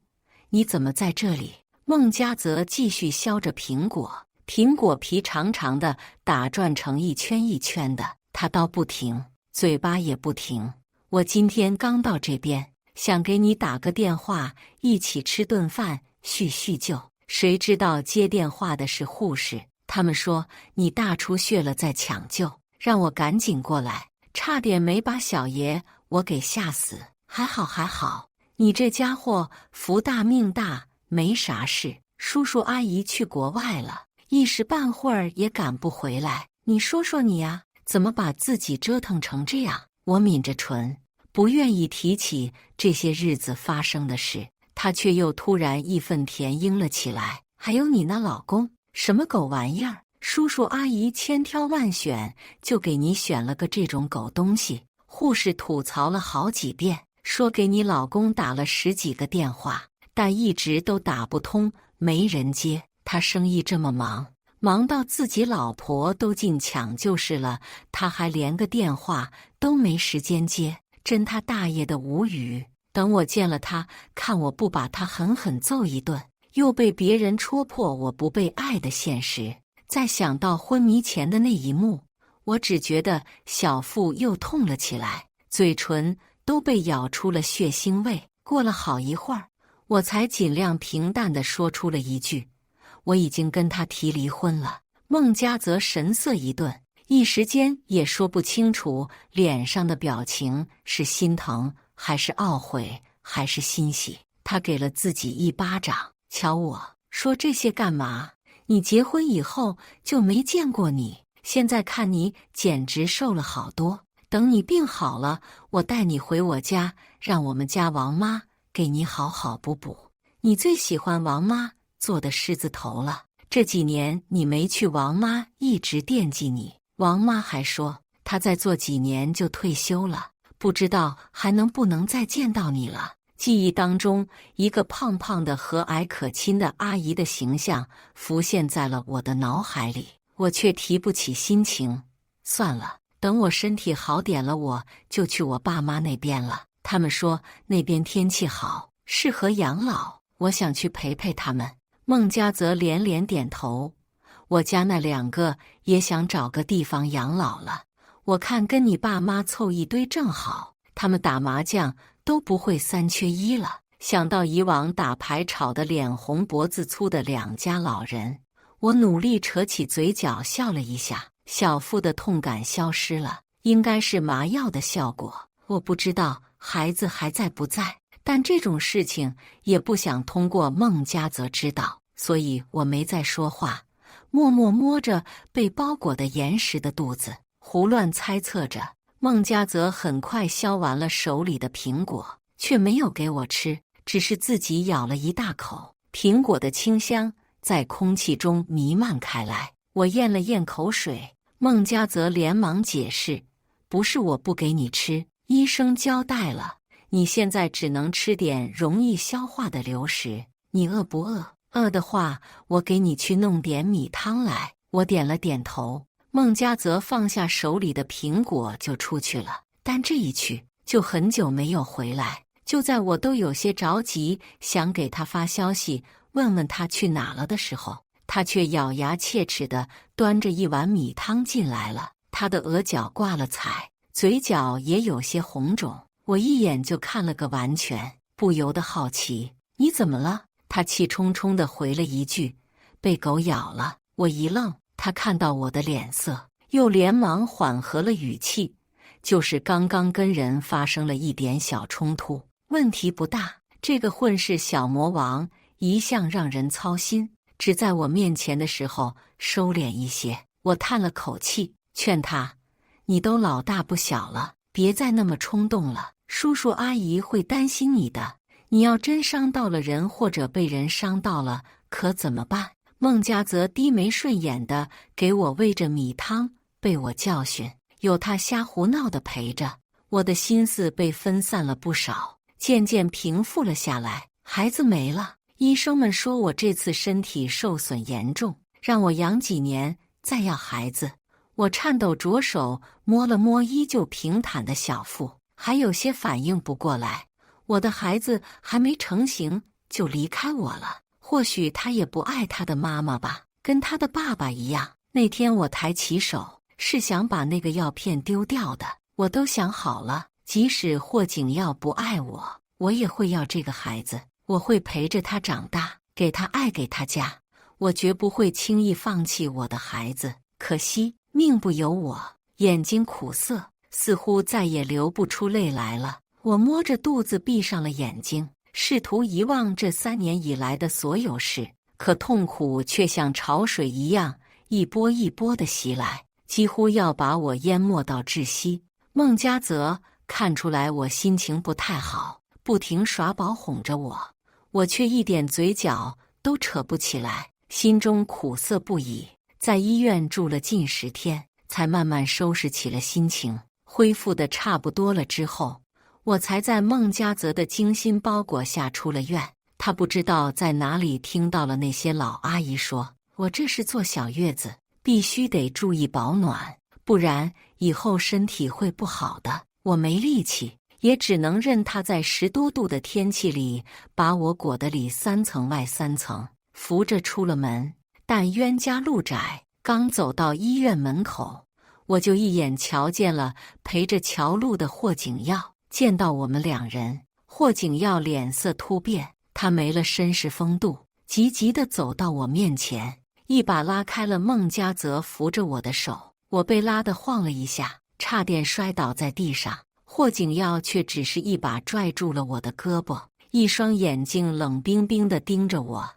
你怎么在这里？”孟佳泽继续削着苹果，苹果皮长长的打转成一圈一圈的，他倒不停，嘴巴也不停。我今天刚到这边，想给你打个电话，一起吃顿饭，叙叙旧。谁知道接电话的是护士，他们说你大出血了，在抢救，让我赶紧过来，差点没把小爷我给吓死。还好还好，你这家伙福大命大，没啥事。叔叔阿姨去国外了，一时半会儿也赶不回来。你说说你呀，怎么把自己折腾成这样？我抿着唇，不愿意提起这些日子发生的事，他却又突然义愤填膺了起来。还有你那老公，什么狗玩意儿？叔叔阿姨千挑万选，就给你选了个这种狗东西。护士吐槽了好几遍，说给你老公打了10几个电话，但一直都打不通，没人接。他生意这么忙，忙到自己老婆都进抢救室了，他还连个电话都没时间接，真他大爷的无语。等我见了他，看我不把他狠狠揍一顿，又被别人戳破我不被爱的现实，再想到昏迷前的那一幕，我只觉得小腹又痛了起来，嘴唇都被咬出了血腥味。过了好一会儿，我才尽量平淡地说出了一句：“我已经跟他提离婚了。”孟佳则神色一顿，一时间也说不清楚脸上的表情是心疼还是懊悔还是欣喜。他给了自己一巴掌：“瞧我说这些干嘛？你结婚以后就没见过你，现在看你简直瘦了好多。等你病好了，我带你回我家，让我们家王妈给你好好补补。你最喜欢王妈做的狮子头了。”这几年你没去，王妈一直惦记你。王妈还说，她再做几年就退休了，不知道还能不能再见到你了。记忆当中，一个胖胖的、和蔼可亲的阿姨的形象浮现在了我的脑海里，我却提不起心情。算了，等我身体好点了，我就去我爸妈那边了。他们说那边天气好，适合养老，我想去陪陪他们。孟佳则连连点头。我家那2个也想找个地方养老了，我看跟你爸妈凑一堆正好，他们打麻将都不会3缺1了。想到以往打牌吵得脸红脖子粗的2家老人，我努力扯起嘴角笑了一下，小腹的痛感消失了，应该是麻药的效果。我不知道孩子还在不在，但这种事情也不想通过孟佳则知道，所以我没再说话，默默摸着被包裹的严实的肚子，胡乱猜测着。孟佳则很快削完了手里的苹果，却没有给我吃，只是自己咬了一大口。苹果的清香在空气中弥漫开来，我咽了咽口水。孟佳则连忙解释，不是我不给你吃，医生交代了，你现在只能吃点容易消化的流食。你饿不饿？饿的话，我给你去弄点米汤来。我点了点头。孟佳则放下手里的苹果就出去了，但这一去就很久没有回来。就在我都有些着急，想给他发消息问问他去哪了的时候，他却咬牙切齿地端着一碗米汤进来了。他的额角挂了彩，嘴角也有些红肿，我一眼就看了个完全，不由得好奇，你怎么了？他气冲冲地回了一句，被狗咬了。我一愣，他看到我的脸色，又连忙缓和了语气，就是刚刚跟人发生了一点小冲突，问题不大。这个混世小魔王一向让人操心，只在我面前的时候收敛一些。我叹了口气，劝他，你都老大不小了，别再那么冲动了，叔叔阿姨会担心你的，你要真伤到了人或者被人伤到了，可怎么办？孟佳则低眉顺眼的给我喂着米汤，被我教训，有他瞎胡闹的陪着，我的心思被分散了不少，渐渐平复了下来。孩子没了，医生们说我这次身体受损严重，让我养几年再要孩子。我颤抖着手摸了摸依旧平坦的小腹，还有些反应不过来，我的孩子还没成型就离开我了。或许他也不爱他的妈妈吧，跟他的爸爸一样。那天我抬起手，是想把那个药片丢掉的。我都想好了，即使霍景耀不爱我，我也会要这个孩子，我会陪着他长大，给他爱，给他家。我绝不会轻易放弃我的孩子。可惜命不由我，眼睛苦涩，似乎再也流不出泪来了。我摸着肚子闭上了眼睛，试图遗忘这3年以来的所有事，可痛苦却像潮水一样一波一波地袭来，几乎要把我淹没到窒息。孟佳则看出来我心情不太好，不停耍宝哄着我，我却一点嘴角都扯不起来，心中苦涩不已。在医院住了近10天，才慢慢收拾起了心情，恢复得差不多了之后，我才在孟佳则的精心包裹下出了院。他不知道在哪里听到了那些老阿姨说，我这是坐小月子，必须得注意保暖，不然以后身体会不好的。我没力气，也只能任他在10多度的天气里把我裹得里3层外3层，扶着出了门。但冤家路窄，刚走到医院门口，我就一眼瞧见了陪着乔露的霍景耀。见到我们2人，霍景耀脸色突变，他没了绅士风度，急急地走到我面前，一把拉开了孟佳则扶着我的手。我被拉得晃了一下，差点摔倒在地上。霍景耀却只是一把拽住了我的胳膊，一双眼睛冷冰冰地盯着我。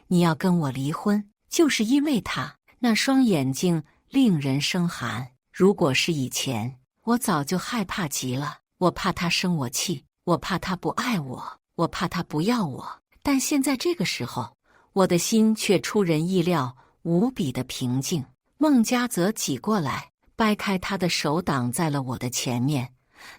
你要跟我离婚，就是因为他。那双眼睛令人生寒。如果是以前，我早就害怕极了。我怕他生我气，我怕他不爱我，我怕他不要我。但现在这个时候，我的心却出人意料无比的平静。孟家泽挤过来，掰开他的手挡在了我的前面。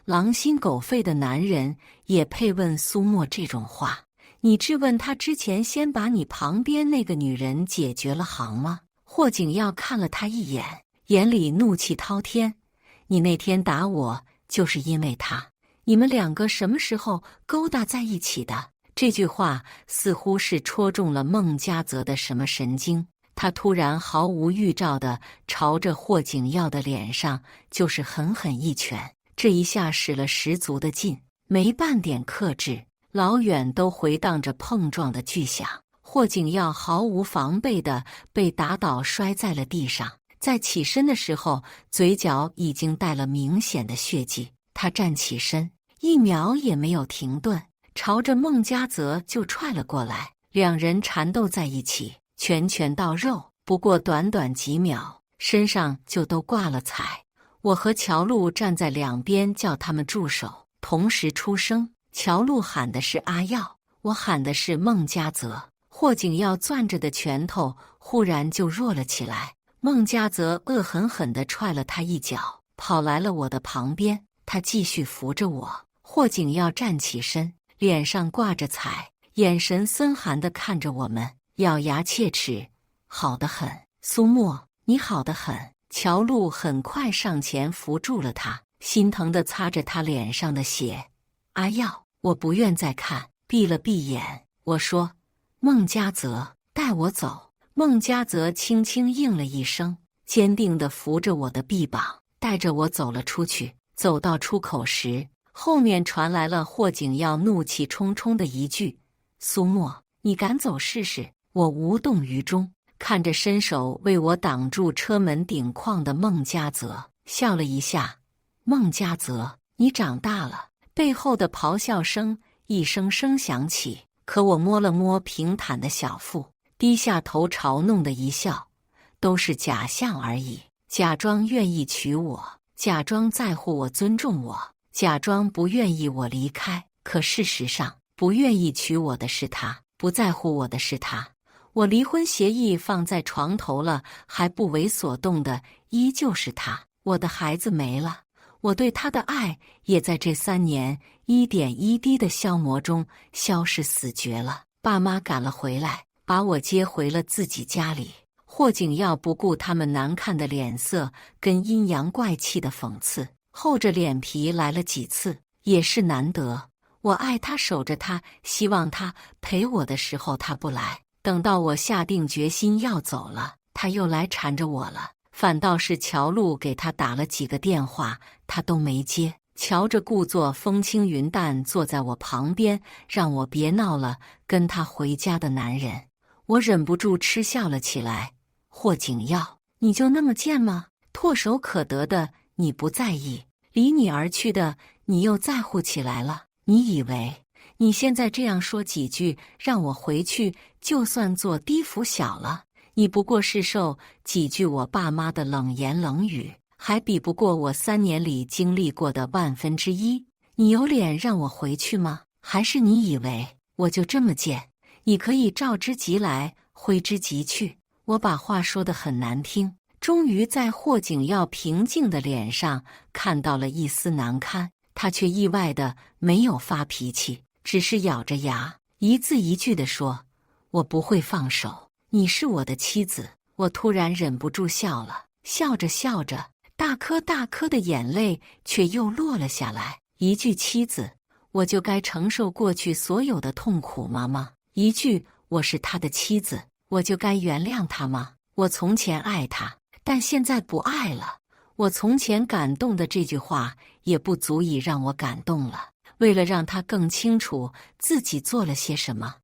狼心狗肺的男人也配问苏沫这种话？你质问他之前，先把你旁边那个女人解决了好吗？霍景耀看了他一眼，眼里怒气滔天。你那天打我就是因为他，你们两个什么时候勾搭在一起的？这句话似乎是戳中了孟家泽的什么神经，他突然毫无预兆地朝着霍景耀的脸上就是狠狠一拳，这一下使了十足的劲，没半点克制，老远都回荡着碰撞的巨响。霍景耀毫无防备地被打倒，摔在了地上。在起身的时候，嘴角已经带了明显的血迹。他站起身，一秒也没有停顿，朝着孟家泽就踹了过来。两人缠斗在一起，拳拳到肉，不过短短几秒，身上就都挂了彩。我和乔路站在两边叫他们住手，同时出声。乔路喊的是阿耀，我喊的是孟家泽。霍景耀攥着的拳头忽然就弱了起来，孟家泽恶狠狠地踹了他一脚，跑来了我的旁边。他继续扶着我。霍景耀站起身，脸上挂着彩，眼神森寒地看着我们，咬牙切齿：好得很，苏沫，你好得很。乔路很快上前扶住了他，心疼地擦着他脸上的血。阿耀，我不愿再看。闭了闭眼，我说：孟家泽，带我走。孟家泽轻轻应了一声，坚定地扶着我的臂膀，带着我走了出去。走到出口时，后面传来了霍景耀怒气冲冲的一句：苏沫，你敢走试试？我无动于衷，看着伸手为我挡住车门顶框的孟家泽，笑了一下。孟家泽，你长大了。背后的咆哮声一声声响起，可我摸了摸平坦的小腹，低下头嘲弄的一笑，都是假象而已，假装愿意娶我，假装在乎我，尊重我，假装不愿意我离开。可事实上，不愿意娶我的是他，不在乎我的是他。我离婚协议放在床头了，还不为所动的依旧是他。我的孩子没了，我对他的爱也在这3年一点一滴的消磨中消失死绝了。爸妈赶了回来，把我接回了自己家里。霍景耀不顾他们难看的脸色跟阴阳怪气的讽刺，厚着脸皮来了几次，也是难得。我爱他，守着他，希望他陪我的时候他不来，等到我下定决心要走了，他又来缠着我了。反倒是乔路给他打了几个电话，他都没接。瞧着故作风轻云淡坐在我旁边，让我别闹了，跟他回家的男人，我忍不住嗤笑了起来。霍景耀，你就那么贱吗？唾手可得的你不在意，离你而去的你又在乎起来了。你以为你现在这样说几句让我回去，就算做低服小了？你不过是受几句我爸妈的冷言冷语，还比不过我3年里经历过的1/1000。你有脸让我回去吗？还是你以为我就这么贱，你可以召之即来，挥之即去？我把话说得很难听，终于在霍景耀平静的脸上看到了一丝难堪。他却意外的没有发脾气，只是咬着牙，一字一句地说：我不会放手，你是我的妻子。我突然忍不住笑了，笑着笑着，大颗大颗的眼泪却又落了下来。一句妻子，我就该承受过去所有的痛苦吗？一句我是他的妻子，我就该原谅他吗？我从前爱他，但现在不爱了。我从前感动的这句话也不足以让我感动了。为了让他更清楚自己做了些什么，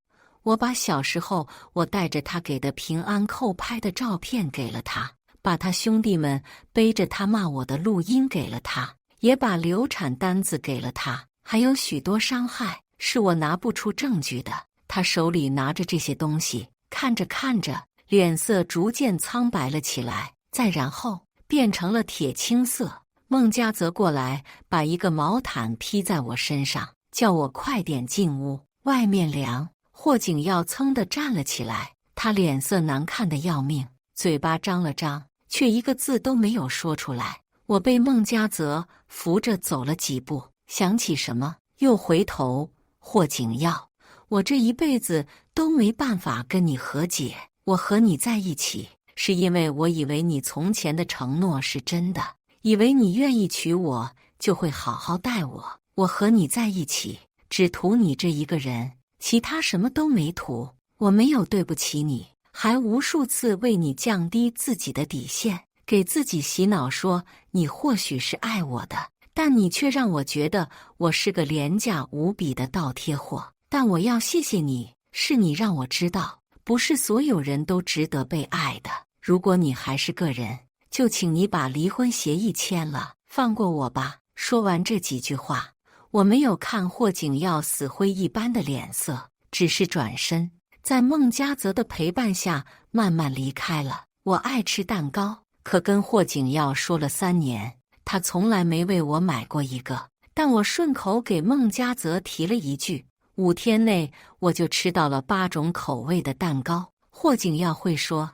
我把小时候我带着他给的平安扣拍的照片给了他，把他兄弟们背着他骂我的录音给了他，也把流产单子给了他，还有许多伤害是我拿不出证据的。他手里拿着这些东西，看着看着，脸色逐渐苍白了起来，再然后变成了铁青色。孟家泽过来，把一个毛毯披在我身上，叫我快点进屋，外面凉。霍景耀噌地站了起来，他脸色难看得要命，嘴巴张了张，却一个字都没有说出来。我被孟家泽扶着走了几步，想起什么，又回头。霍景耀，我这一辈子都没办法跟你和解。我和你在一起，是因为我以为你从前的承诺是真的，以为你愿意娶我，就会好好待我。我和你在一起，只图你这一个人，其他什么都没图。我没有对不起你，还无数次为你降低自己的底线，给自己洗脑说你或许是爱我的，但你却让我觉得我是个廉价无比的倒贴货。但我要谢谢你，是你让我知道，不是所有人都值得被爱的。如果你还是个人，就请你把离婚协议签了，放过我吧。说完这几句话，我没有看霍景耀死灰一般的脸色，只是转身，在孟家泽的陪伴下慢慢离开了。我爱吃蛋糕，可跟霍景耀说了3年，他从来没为我买过一个。但我顺口给孟家泽提了一句，5天内我就吃到了8种口味的蛋糕。霍景耀会说，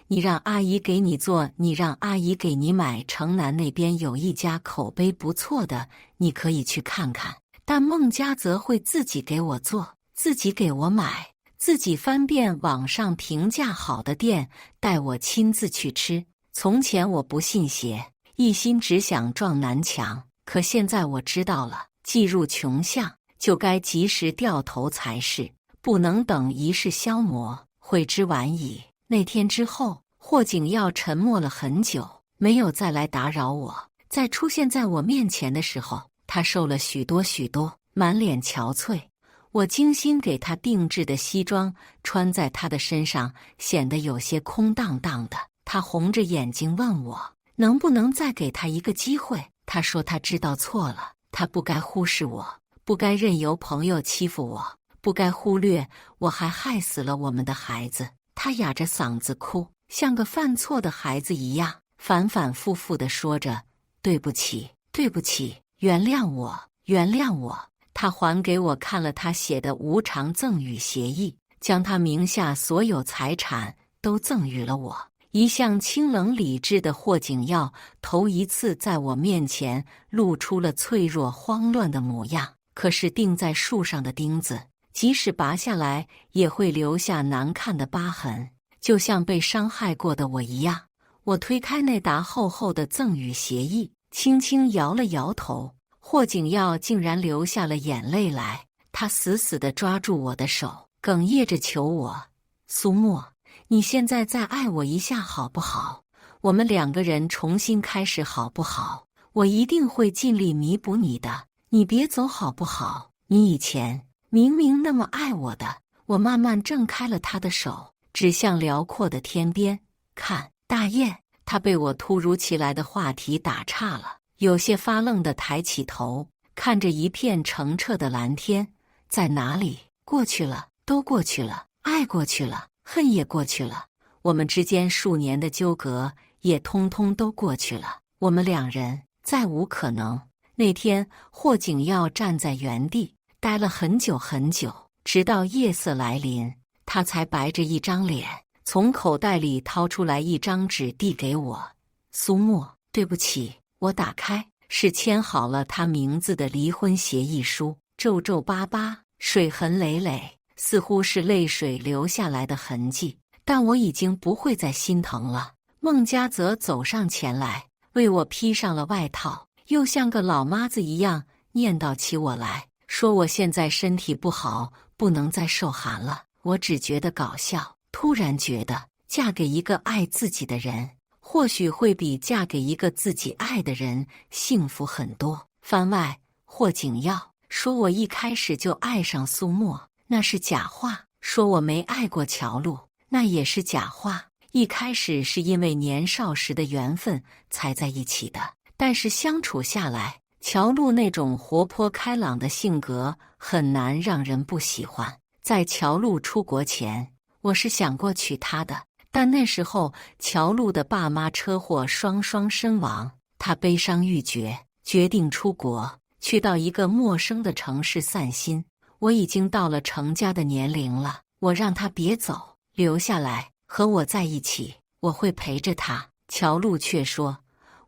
你让阿姨给你做，你让阿姨给你买，城南那边有一家口碑不错的，你可以去看看。但孟家泽会自己给我做，自己给我买，自己翻遍网上评价好的店，带我亲自去吃。从前我不信邪，一心只想撞南墙，可现在我知道了，既入穷巷，就该及时掉头才是，不能等一世消磨，悔之晚矣。那天之后，霍景耀沉默了很久，没有再来打扰我。在出现在我面前的时候，他瘦了许多，满脸憔悴。我精心给他定制的西装穿在他的身上，显得有些空荡荡的。他红着眼睛问我，能不能再给他一个机会。他说他知道错了，他不该忽视我，不该任由朋友欺负我，不该忽略我还害死了我们的孩子。他哑着嗓子哭，像个犯错的孩子一样，反反复复地说着，对不起，对不起，原谅我，原谅我。他还给我看了他写的无偿赠与协议，将他名下所有财产都赠予了我。一向清冷理智的霍景耀头一次在我面前露出了脆弱慌乱的模样。可是钉在树上的钉子，即使拔下来也会留下难看的疤痕，就像被伤害过的我一样。我推开那沓厚厚的赠与协议，轻轻摇了摇头。霍景耀竟然流下了眼泪来，他死死地抓住我的手，哽咽着求我，苏沫，你现在再爱我一下好不好？我们2个人重新开始好不好？我一定会尽力弥补你的，你别走好不好？你以前明明那么爱我的。我慢慢挣开了他的手，指向辽阔的天边，看，大雁。他被我突如其来的话题打岔了，有些发愣地抬起头，看着一片澄澈的蓝天。在哪里？过去了，都过去了，爱过去了，恨也过去了，我们之间数年的纠葛也通通都过去了，我们2人再无可能。那天霍景耀站在原地待了很久很久，直到夜色来临，他才白着一张脸从口袋里掏出来一张纸递给我，苏沫，对不起。我打开，是签好了他名字的离婚协议书，皱皱巴巴，水痕累累，似乎是泪水流下来的痕迹，但我已经不会再心疼了。孟家泽走上前来，为我披上了外套，又像个老妈子一样念叨起我来，说我现在身体不好，不能再受寒了。我只觉得搞笑，突然觉得嫁给一个爱自己的人，或许会比嫁给一个自己爱的人幸福很多。番外，霍景耀说我一开始就爱上苏沫，那是假话；说我没爱过乔璐，那也是假话。一开始是因为年少时的缘分才在一起的，但是相处下来，乔璐那种活泼开朗的性格很难让人不喜欢。在乔璐出国前，我是想过娶她的，但那时候乔璐的爸妈车祸双双身亡，她悲伤欲绝，决定出国，去到一个陌生的城市散心。我已经到了成家的年龄了，我让她别走，留下来和我在一起，我会陪着他。乔璐却说，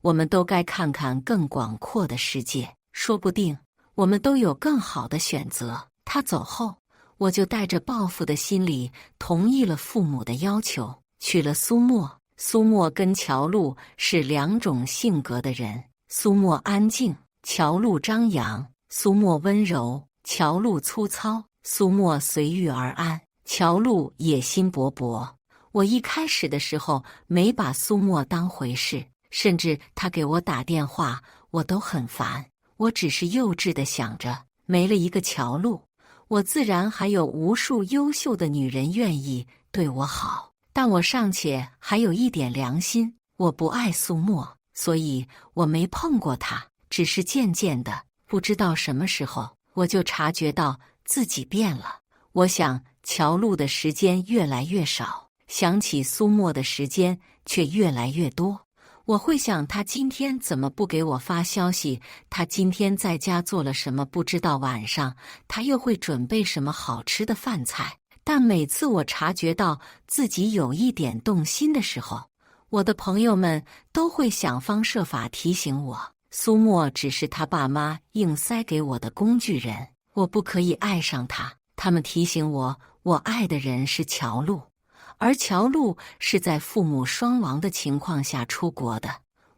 我们都该看看更广阔的世界，说不定我们都有更好的选择。他走后，我就带着报复的心理同意了父母的要求，娶了苏沫。苏沫跟乔璐是两种性格的人，苏沫安静，乔璐张扬；苏沫温柔，乔璐粗糙；苏沫随遇而安，乔璐野心勃勃。我一开始的时候没把苏沫当回事，甚至他给我打电话，我都很烦。我只是幼稚地想着，没了一个乔璐，我自然还有无数优秀的女人愿意对我好。但我尚且还有一点良心，我不爱苏沫，所以我没碰过她。只是渐渐的，不知道什么时候，我就察觉到自己变了。我想乔璐的时间越来越少，想起苏沫的时间却越来越多。我会想，他今天怎么不给我发消息？他今天在家做了什么？不知道晚上他又会准备什么好吃的饭菜。但每次我察觉到自己有一点动心的时候，我的朋友们都会想方设法提醒我，苏沫只是他爸妈硬塞给我的工具人，我不可以爱上他。他们提醒我，我爱的人是乔璐，而乔璐是在父母双亡的情况下出国的，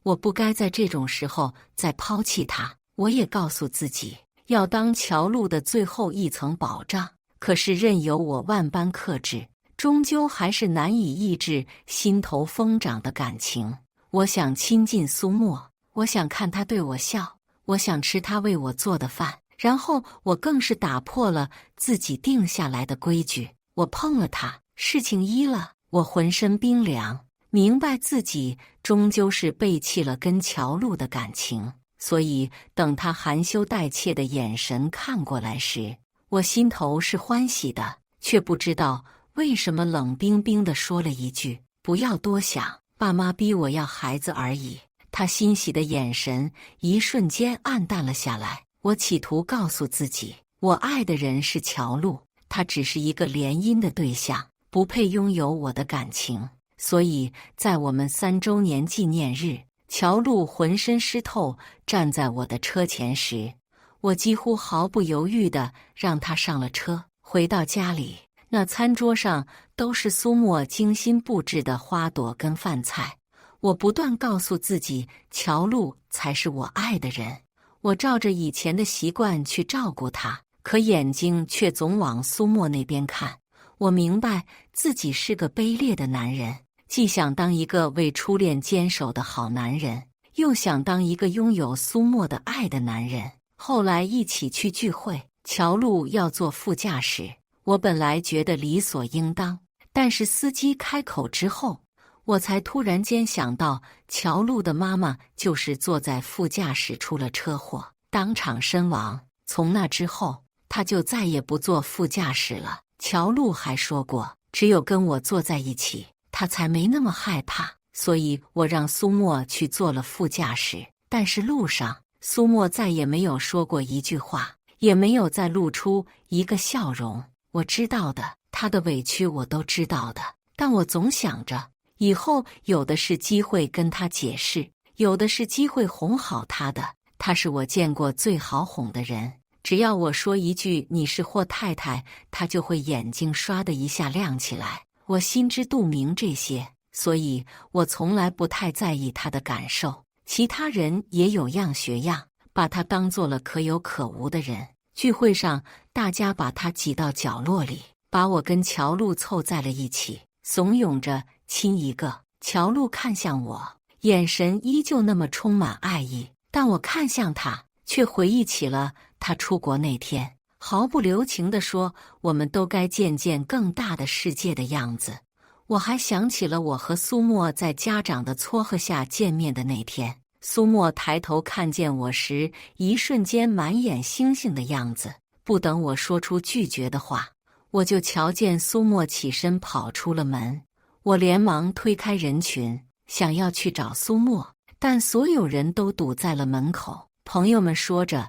我不该在这种时候再抛弃他。我也告诉自己，要当乔璐的最后一层保障。可是任由我万般克制，终究还是难以抑制心头疯长的感情。我想亲近苏沫，我想看他对我笑，我想吃他为我做的饭。然后我更是打破了自己定下来的规矩，我碰了他，事情一了，我浑身冰凉，明白自己终究是背弃了跟乔璐的感情。所以等他含羞带怯的眼神看过来时，我心头是欢喜的，却不知道为什么冷冰冰地说了一句，不要多想，爸妈逼我要孩子而已。他欣喜的眼神一瞬间暗淡了下来。我企图告诉自己，我爱的人是乔璐，他只是一个联姻的对象，不配拥有我的感情。所以在我们3周年纪念日，乔璐浑身湿透站在我的车前时，我几乎毫不犹豫地让他上了车。回到家里，那餐桌上都是苏沫精心布置的花朵跟饭菜。我不断告诉自己，乔璐才是我爱的人。我照着以前的习惯去照顾他，可眼睛却总往苏沫那边看。我明白自己是个卑劣的男人，既想当一个为初恋坚守的好男人，又想当一个拥有苏沫的爱的男人。后来一起去聚会，乔璐要坐副驾驶，我本来觉得理所应当，但是司机开口之后，我才突然间想到，乔璐的妈妈就是坐在副驾驶出了车祸，当场身亡。从那之后，她就再也不坐副驾驶了。乔璐还说过，只有跟我坐在一起，她才没那么害怕。所以我让苏沫去坐了副驾驶，但是路上苏沫再也没有说过一句话，也没有再露出一个笑容。我知道的，她的委屈我都知道的，但我总想着，以后有的是机会跟她解释，有的是机会哄好她的。她是我见过最好哄的人，只要我说一句你是霍太太，她就会眼睛唰的一下亮起来。我心知肚明这些，所以我从来不太在意她的感受。其他人也有样学样，把她当做了可有可无的人。聚会上，大家把她挤到角落里，把我跟乔璐凑在了一起，怂恿着亲一个。乔璐看向我，眼神依旧那么充满爱意，但我看向她，却回忆起了她出国那天，毫不留情地说，我们都该见见更大的世界的样子。我还想起了我和苏沫在家长的撮合下见面的那天，苏沫抬头看见我时，一瞬间满眼星星的样子。不等我说出拒绝的话，我就瞧见苏沫起身跑出了门。我连忙推开人群，想要去找苏沫，但所有人都堵在了门口。朋友们说着，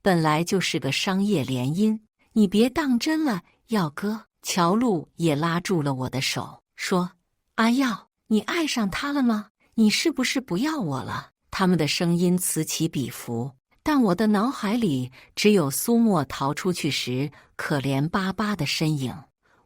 本来就是个商业联姻，你别当真了，耀哥。乔璐也拉住了我的手，说：“阿耀，你爱上他了吗？你是不是不要我了？”他们的声音此起彼伏，但我的脑海里只有苏沫逃出去时可怜巴巴的身影。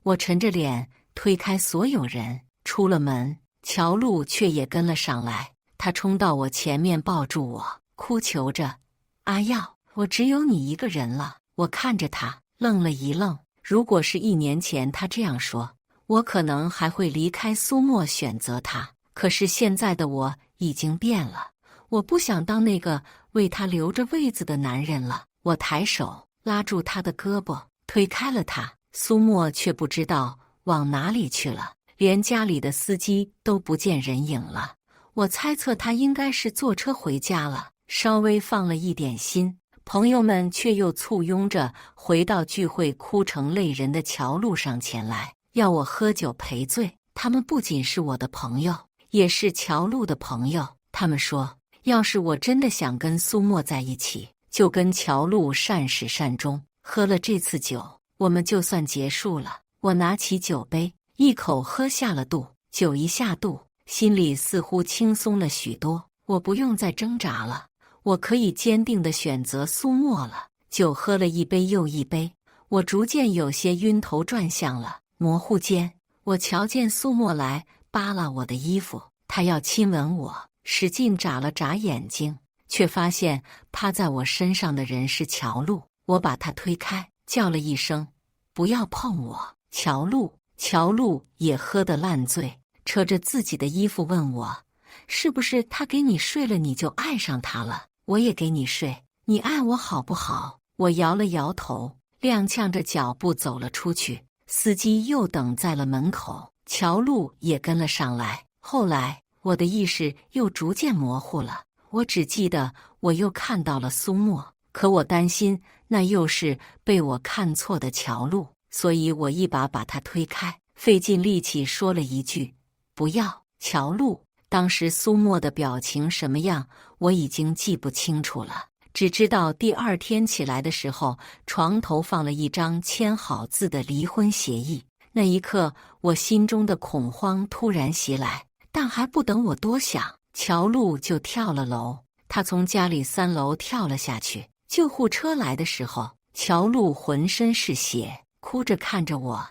我沉着脸推开所有人，出了门，乔璐却也跟了上来。她冲到我前面抱住我，哭求着：“阿耀，我只有你一个人了。”我看着她，愣了一愣。如果是1年前她这样说，我可能还会离开苏沫选择他。可是现在的我已经变了，我不想当那个为他留着位子的男人了。我抬手拉住他的胳膊，推开了他。苏沫却不知道往哪里去了，连家里的司机都不见人影了。我猜测他应该是坐车回家了，稍微放了一点心。朋友们却又簇拥着回到聚会哭成泪人的乔璐上前来，要我喝酒赔罪。他们不仅是我的朋友，也是乔璐的朋友。他们说，要是我真的想跟苏沫在一起，就跟乔璐善始善终。喝了这次酒，我们就算结束了。我拿起酒杯，一口喝下了肚。酒一下肚，心里似乎轻松了许多。我不用再挣扎了，我可以坚定地选择苏沫了。酒喝了一杯又一杯，我逐渐有些晕头转向了。模糊间，我瞧见苏沫来扒拉我的衣服，他要亲吻我，使劲眨了眨眼睛，却发现趴在我身上的人是乔璐。我把他推开，叫了一声：“不要碰我！”乔璐也喝得烂醉，扯着自己的衣服问我：“是不是他给你睡了，你就爱上他了？我也给你睡，你爱我好不好？”我摇了摇头，踉跄着脚步走了出去。司机又等在了门口，乔璐也跟了上来。后来我的意识又逐渐模糊了，我只记得我又看到了苏沫，可我担心那又是被我看错的乔璐，所以我一把把他推开，费尽力气说了一句：“不要。”乔璐。当时苏沫的表情什么样，我已经记不清楚了，只知道第2天起来的时候，床头放了一张签好字的离婚协议。那一刻，我心中的恐慌突然袭来，但还不等我多想，乔璐就跳了楼。她从家里3楼跳了下去。救护车来的时候，乔璐浑身是血，哭着看着我：“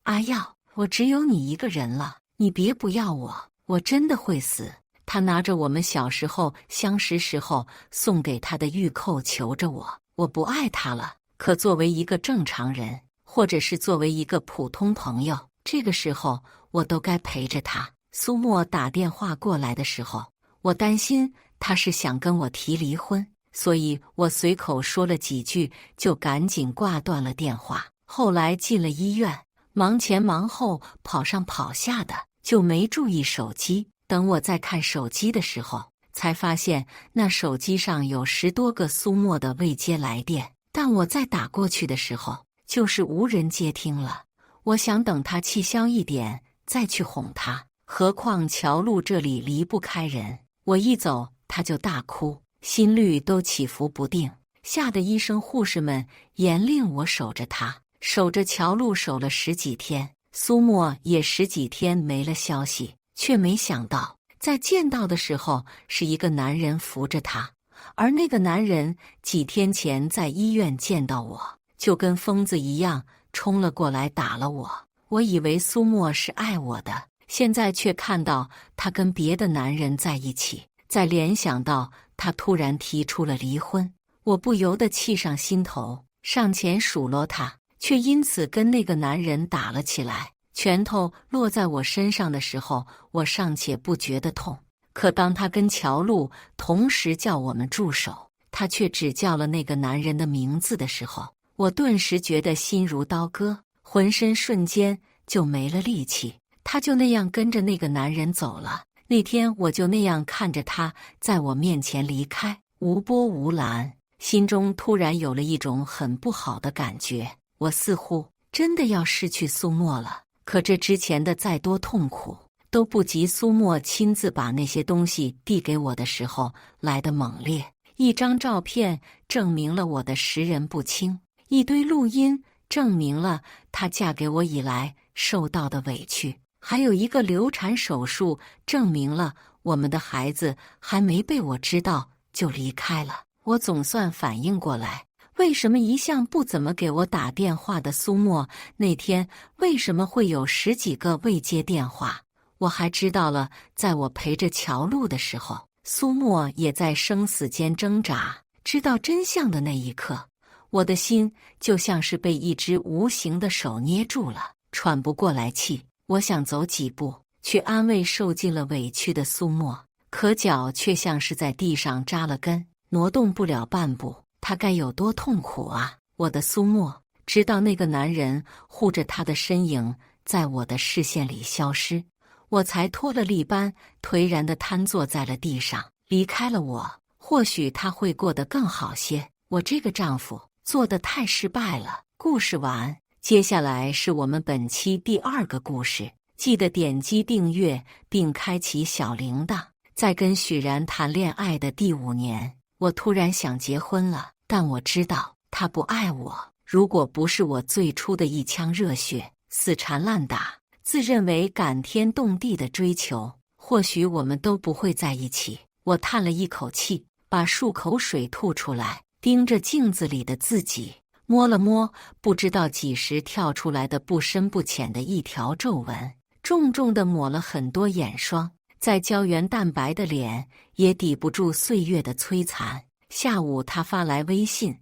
阿耀，我只有你一个人了，你别不要我，我真的会死。”他拿着我们小时候相识时候送给他的玉扣，求着我。我不爱他了，可作为一个正常人，或者是作为一个普通朋友，这个时候我都该陪着他。苏沫打电话过来的时候，我担心他是想跟我提离婚，所以我随口说了几句，就赶紧挂断了电话。后来进了医院，忙前忙后，跑上跑下的，就没注意手机。等我再看手机的时候，才发现那手机上有10多个苏沫的未接来电，但我再打过去的时候，就是无人接听了。我想等他气消一点，再去哄他。何况乔璐这里离不开人，我一走他就大哭，心率都起伏不定，吓得医生护士们严令我守着他，守着乔璐守了10几天。苏沫也10几天没了消息。却没想到，在见到的时候是一个男人扶着他，而那个男人几天前在医院见到我，就跟疯子一样冲了过来打了我。我以为苏沫是爱我的，现在却看到他跟别的男人在一起，再联想到他突然提出了离婚，我不由得气上心头，上前数落他，却因此跟那个男人打了起来。拳头落在我身上的时候，我尚且不觉得痛，可当他跟乔璐同时叫我们住手，他却只叫了那个男人的名字的时候，我顿时觉得心如刀割，浑身瞬间就没了力气。他就那样跟着那个男人走了。那天我就那样看着他在我面前离开，无波无澜，心中突然有了一种很不好的感觉，我似乎真的要失去苏沫了。可这之前的再多痛苦，都不及苏沫亲自把那些东西递给我的时候来得猛烈。1张照片证明了我的识人不清，一堆录音证明了她嫁给我以来受到的委屈，还有一个流产手术，证明了我们的孩子还没被我知道就离开了。我总算反应过来，为什么一向不怎么给我打电话的苏沫，那天为什么会有10几个未接电话？我还知道了，在我陪着乔露的时候，苏沫也在生死间挣扎。知道真相的那一刻，我的心就像是被一只无形的手捏住了，喘不过来气。我想走几步去安慰受尽了委屈的苏沫，可脚却像是在地上扎了根，挪动不了半步。他该有多痛苦啊！我的苏沫，直到那个男人护着他的身影在我的视线里消失，我才脱了力般颓然地瘫坐在了地上。离开了我，或许他会过得更好些。我这个丈夫做得太失败了。故事完，接下来是我们本期第2个故事。记得点击订阅并开启小铃铛。在跟许然谈恋爱的第5年，我突然想结婚了，但我知道他不爱我。如果不是我最初的一腔热血，死缠烂打，自认为感天动地的追求，或许我们都不会在一起。我叹了一口气，把漱口水吐出来，盯着镜子里的自己，摸了摸不知道几时跳出来的不深不浅的一条皱纹，重重地抹了很多眼霜。再胶原蛋白的脸也抵不住岁月的摧残。下午他发来微信，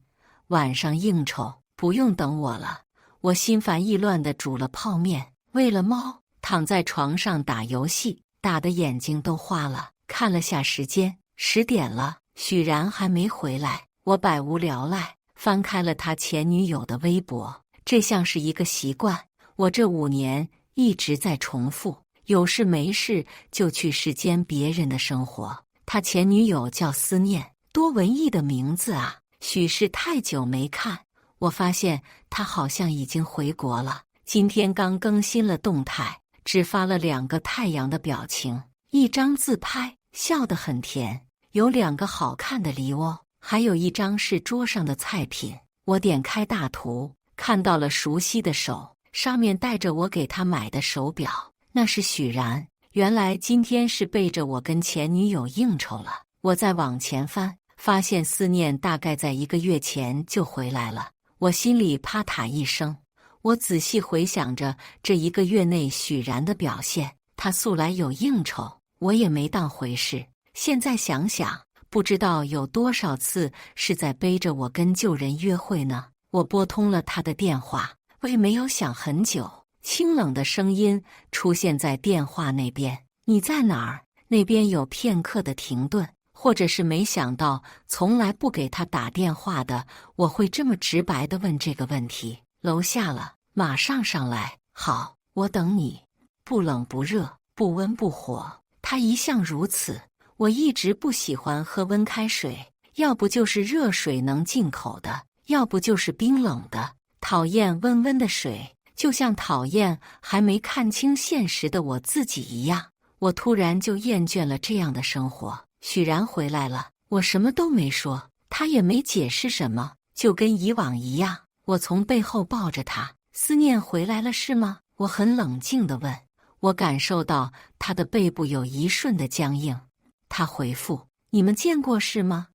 晚上应酬，不用等我了。我心烦意乱地煮了泡面，喂了猫，躺在床上打游戏，打得眼睛都花了。看了下时间，10点了，许然还没回来。我百无聊赖，翻开了他前女友的微博。这像是一个习惯，我这5年一直在重复，有事没事就去世间别人的生活。他前女友叫思念，多文艺的名字啊！许是太久没看，我发现他好像已经回国了。今天刚更新了动态，只发了2个太阳的表情，一张自拍，笑得很甜，有2个好看的梨窝，还有一张是桌上的菜品。我点开大图，看到了熟悉的手，上面戴着我给他买的手表，那是许然。原来今天是背着我跟前女友应酬了。我再往前翻，发现思念大概在1个月前就回来了。我心里啪嗒一声，我仔细回想着这1个月内许然的表现。他素来有应酬，我也没当回事。现在想想，不知道有多少次是在背着我跟旧人约会呢。我拨通了他的电话，喂，没有响很久，清冷的声音出现在电话那边。你在哪儿？那边有片刻的停顿，或者是没想到从来不给他打电话的我会这么直白地问这个问题。楼下了，马上上来。好，我等你。不冷不热，不温不火，他一向如此。我一直不喜欢喝温开水，要不就是热水能进口的，要不就是冰冷的。讨厌温温的水，就像讨厌还没看清现实的我自己一样。我突然就厌倦了这样的生活。许然回来了，我什么都没说，他也没解释什么，就跟以往一样。我从背后抱着他，思念回来了是吗？我很冷静地问。我感受到他的背部有一瞬的僵硬。他回复：你们见过是吗？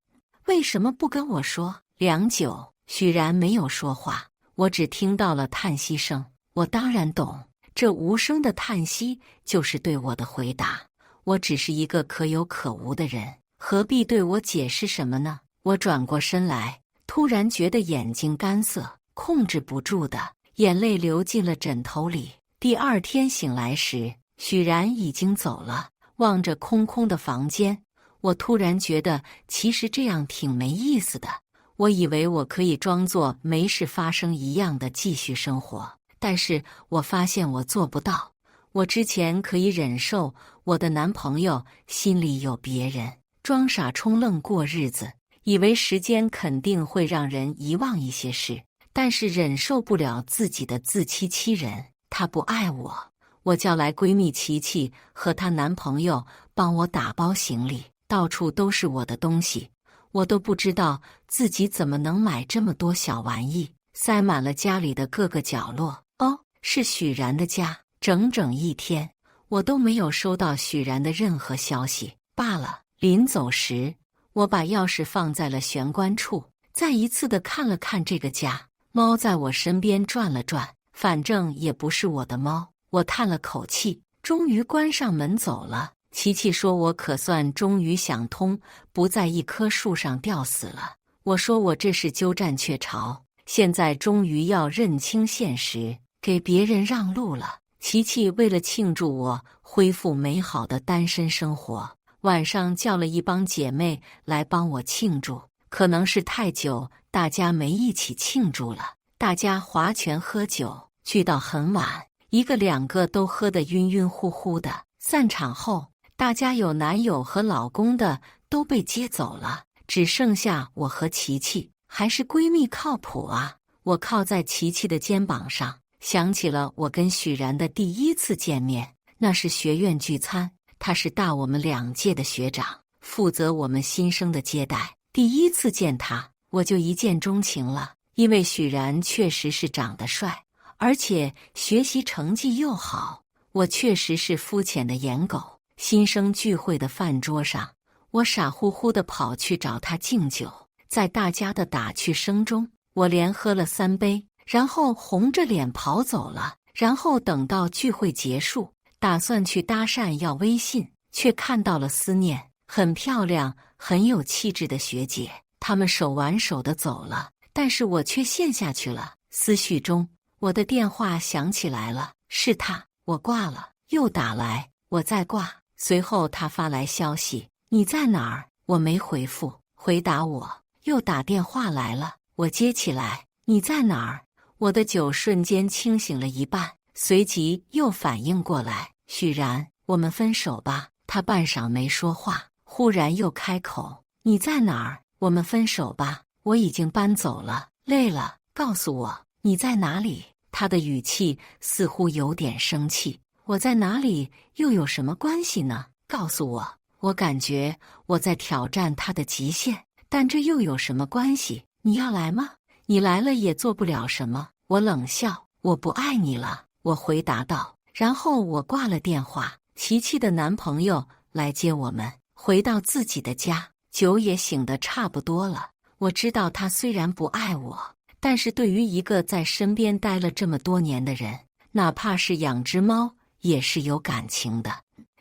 为什么不跟我说？良久，许然没有说话，我只听到了叹息声。我当然懂，这无声的叹息就是对我的回答。我只是一个可有可无的人，何必对我解释什么呢？我转过身来，突然觉得眼睛干涩，控制不住的眼泪流进了枕头里。第2天醒来时，许然已经走了。望着空空的房间，我突然觉得其实这样挺没意思的。我以为我可以装作没事发生一样的继续生活，但是我发现我做不到。我之前可以忍受我的男朋友心里有别人，装傻充愣过日子，以为时间肯定会让人遗忘一些事，但是忍受不了自己的自欺欺人。他不爱我。我叫来闺蜜琪琪和她男朋友帮我打包行李，到处都是我的东西，我都不知道自己怎么能买这么多小玩意。塞满了家里的各个角落。哦，是许然的家。整整一天，我都没有收到许然的任何消息。罢了，临走时，我把钥匙放在了玄关处，再一次地看了看这个家。猫在我身边转了转，反正也不是我的猫。我叹了口气，终于关上门走了。琪琪说我可算终于想通，不在一棵树上吊死了。我说我这是鸠占鹊巢，现在终于要认清现实，给别人让路了。琪琪为了庆祝我恢复美好的单身生活，晚上叫了一帮姐妹来帮我庆祝。可能是太久大家没一起庆祝了，大家划拳喝酒，聚到很晚，一个两个都喝得晕晕乎乎的。散场后，大家有男友和老公的都被接走了，只剩下我和琪琪，还是闺蜜靠谱啊。我靠在琪琪的肩膀上，想起了我跟许然的第一次见面，那是学院聚餐，他是大我们2届的学长，负责我们新生的接待。第一次见他，我就一见钟情了，因为许然确实是长得帅，而且学习成绩又好。我确实是肤浅的颜狗。新生聚会的饭桌上，我傻乎乎地跑去找他敬酒，在大家的打趣声中，我连喝了3杯，然后红着脸跑走了。然后等到聚会结束，打算去搭讪要微信，却看到了思念，很漂亮很有气质的学姐，他们手挽手的走了，但是我却陷下去了。思绪中，我的电话响起来了，是他，我挂了，又打来，我再挂，随后他发来消息，你在哪儿？我没回复，回答我，又打电话来了，我接起来，你在哪儿？我的酒瞬间清醒了一半，随即又反应过来，许然，我们分手吧。他半晌没说话，忽然又开口，你在哪儿？我们分手吧，我已经搬走了，累了，告诉我你在哪里。他的语气似乎有点生气，我在哪里又有什么关系呢？告诉我。我感觉我在挑战他的极限，但这又有什么关系？你要来吗？你来了也做不了什么。我冷笑，我不爱你了，我回答道。然后我挂了电话。琪琪的男朋友来接我们，回到自己的家，酒也醒得差不多了。我知道他虽然不爱我，但是对于一个在身边待了这么多年的人，哪怕是养只猫也是有感情的，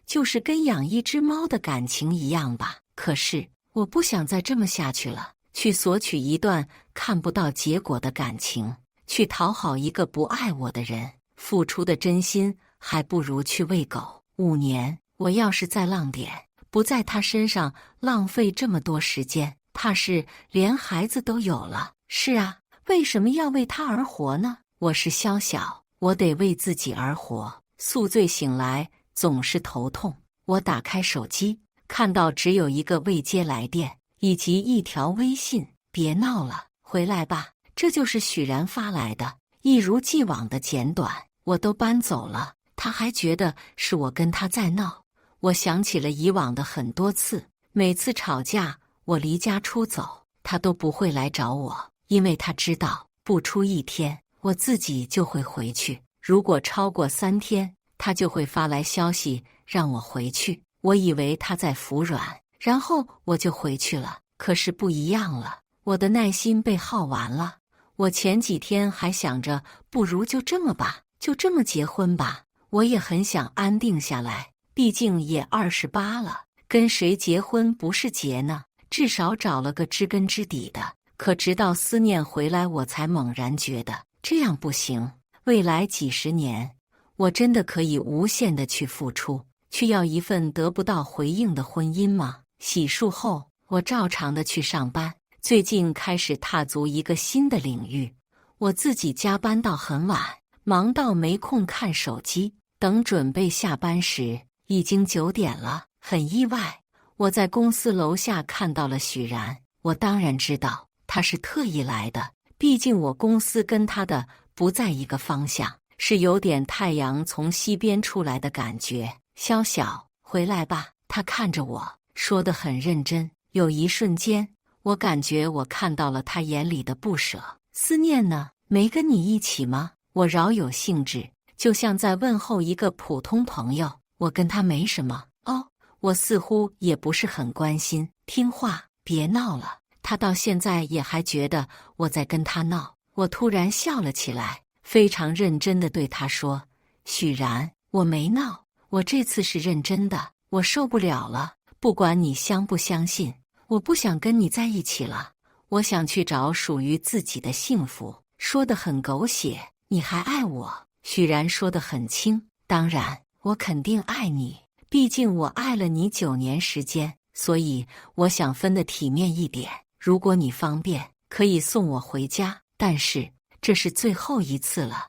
就是跟养一只猫的感情一样吧。可是我不想再这么下去了，去索取一段看不到结果的感情，去讨好一个不爱我的人，付出的真心还不如去喂狗。5年，我要是再浪点，不在他身上浪费这么多时间，怕是连孩子都有了。是啊，为什么要为他而活呢？我是宵小，我得为自己而活。宿醉醒来总是头痛，我打开手机，看到只有一个未接来电，以及一条微信，别闹了，回来吧。这就是许然发来的，一如既往的简短。我都搬走了，他还觉得是我跟他在闹。我想起了以往的很多次，每次吵架，我离家出走，他都不会来找我，因为他知道不出1天，我自己就会回去。如果超过3天，他就会发来消息让我回去。我以为他在服软，然后我就回去了。可是不一样了，我的耐心被耗完了。我前几天还想着，不如就这么吧，就这么结婚吧。我也很想安定下来，毕竟也28了，跟谁结婚不是结呢？至少找了个知根知底的。可直到思念回来，我才猛然觉得这样不行。未来几十年，我真的可以无限的去付出，去要一份得不到回应的婚姻吗？洗漱后，我照常的去上班。最近开始踏足一个新的领域，我自己加班到很晚，忙到没空看手机。等准备下班时，已经9点了。很意外，我在公司楼下看到了许然。我当然知道他是特意来的，毕竟我公司跟他的不在一个方向，是有点太阳从西边出来的感觉。萧小，回来吧。他看着我，说得很认真。有一瞬间，我感觉我看到了他眼里的不舍。思念呢？没跟你一起吗？我饶有兴致，就像在问候一个普通朋友。我跟他没什么。哦，我似乎也不是很关心。听话，别闹了。他到现在也还觉得我在跟他闹。我突然笑了起来，非常认真地对他说：许然，我没闹，我这次是认真的。我受不了了，不管你相不相信，我不想跟你在一起了。我想去找属于自己的幸福。说得很狗血。你还爱我？许然说得很轻。当然，我肯定爱你，毕竟我爱了你9年时间，所以我想分得体面一点。如果你方便，可以送我回家，但是这是最后一次了。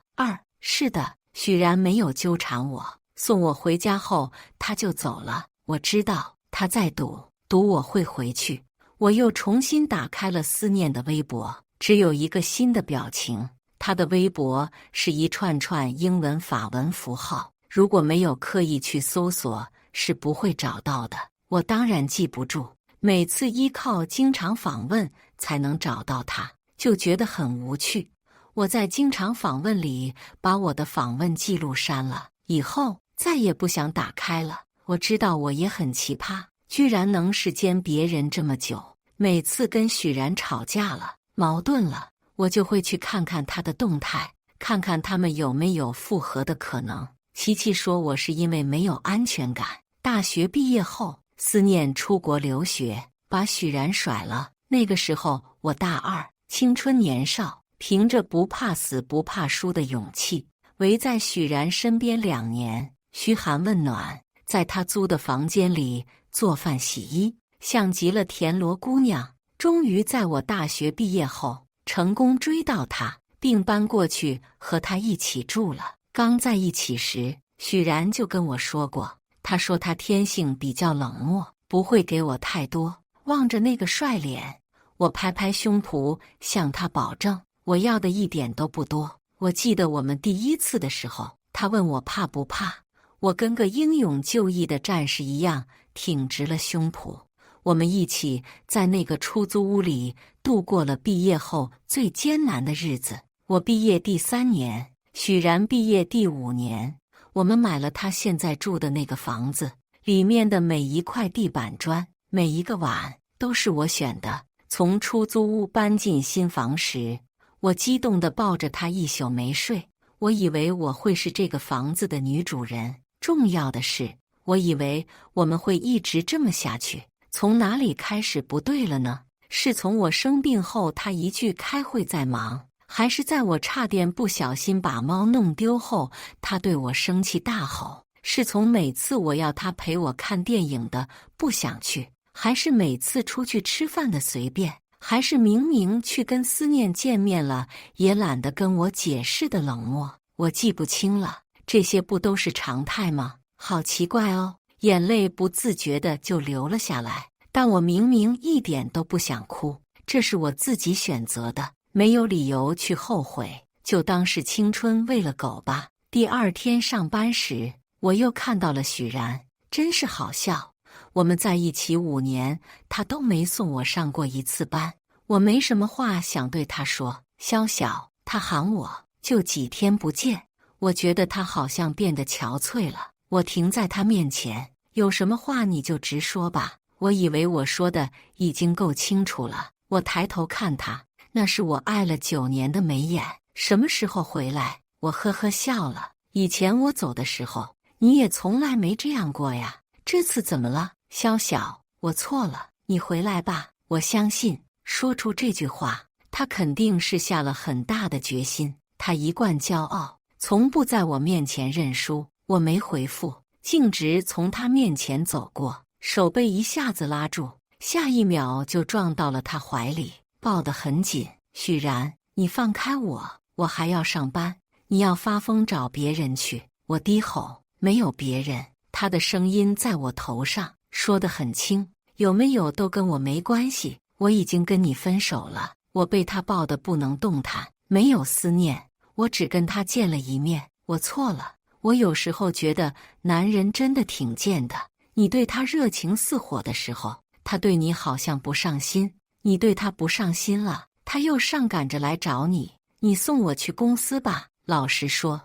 是的，许然没有纠缠我，送我回家后他就走了。我知道他在赌我会回去。我又重新打开了思念的微博，只有一个新的表情。他的微博是一串串英文法文符号，如果没有刻意去搜索，是不会找到的。我当然记不住，每次依靠经常访问才能找到他，就觉得很无趣。我在经常访问里把我的访问记录删了，以后再也不想打开了。我知道我也很奇葩，居然能视奸别人这么久。每次跟许然吵架了，矛盾了，我就会去看看他的动态，看看他们有没有复合的可能。琪琪说我是因为没有安全感。大学毕业后，思念出国留学，把许然甩了。那个时候我大2，青春年少，凭着不怕死不怕输的勇气，围在许然身边2年，嘘寒问暖，在他租的房间里做饭洗衣，像极了田螺姑娘。终于在我大学毕业后，成功追到他，并搬过去和他一起住了。刚在一起时，许然就跟我说过，他说他天性比较冷漠，不会给我太多。望着那个帅脸，我拍拍胸脯向他保证，我要的一点都不多。我记得我们第一次的时候，他问我怕不怕，我跟个英勇就义的战士一样挺直了胸脯。我们一起在那个出租屋里度过了毕业后最艰难的日子。我毕业第3年，许然毕业第5年。我们买了他现在住的那个房子，里面的每一块地板砖，每一个碗都是我选的。从出租屋搬进新房时，我激动地抱着他一宿没睡。我以为我会是这个房子的女主人，重要的是，我以为我们会一直这么下去。从哪里开始不对了呢？是从我生病后他一句开会在忙，还是在我差点不小心把猫弄丢后他对我生气大吼？是从每次我要他陪我看电影的不想去，还是每次出去吃饭的随便，还是明明去跟思念见面了也懒得跟我解释的冷漠？我记不清了，这些不都是常态吗？好奇怪哦。眼泪不自觉的就流了下来，但我明明一点都不想哭，这是我自己选择的，没有理由去后悔，就当是青春喂了狗吧。第2天上班时，我又看到了许然，真是好笑。我们在一起5年，他都没送我上过1次班。我没什么话想对他说，萧晓，他喊我，就几天不见，我觉得他好像变得憔悴了。我停在他面前，有什么话你就直说吧。我以为我说的已经够清楚了。我抬头看他，那是我爱了9年的眉眼。什么时候回来？我呵呵笑了。以前我走的时候，你也从来没这样过呀。这次怎么了？萧晓，我错了，你回来吧。我相信，说出这句话，他肯定是下了很大的决心。他一贯骄傲，从不在我面前认输。我没回复，径直从他面前走过，手被一下子拉住，下一秒就撞到了他怀里，抱得很紧。许然，你放开我，我还要上班，你要发疯找别人去。我低吼，没有别人。他的声音在我头上，说得很轻，有没有都跟我没关系，我已经跟你分手了。我被他抱得不能动弹，没有思念，我只跟他见了一面。我错了。我有时候觉得男人真的挺贱的，你对他热情似火的时候，他对你好像不上心，你对他不上心了，他又上赶着来找你。你送我去公司吧。老实说，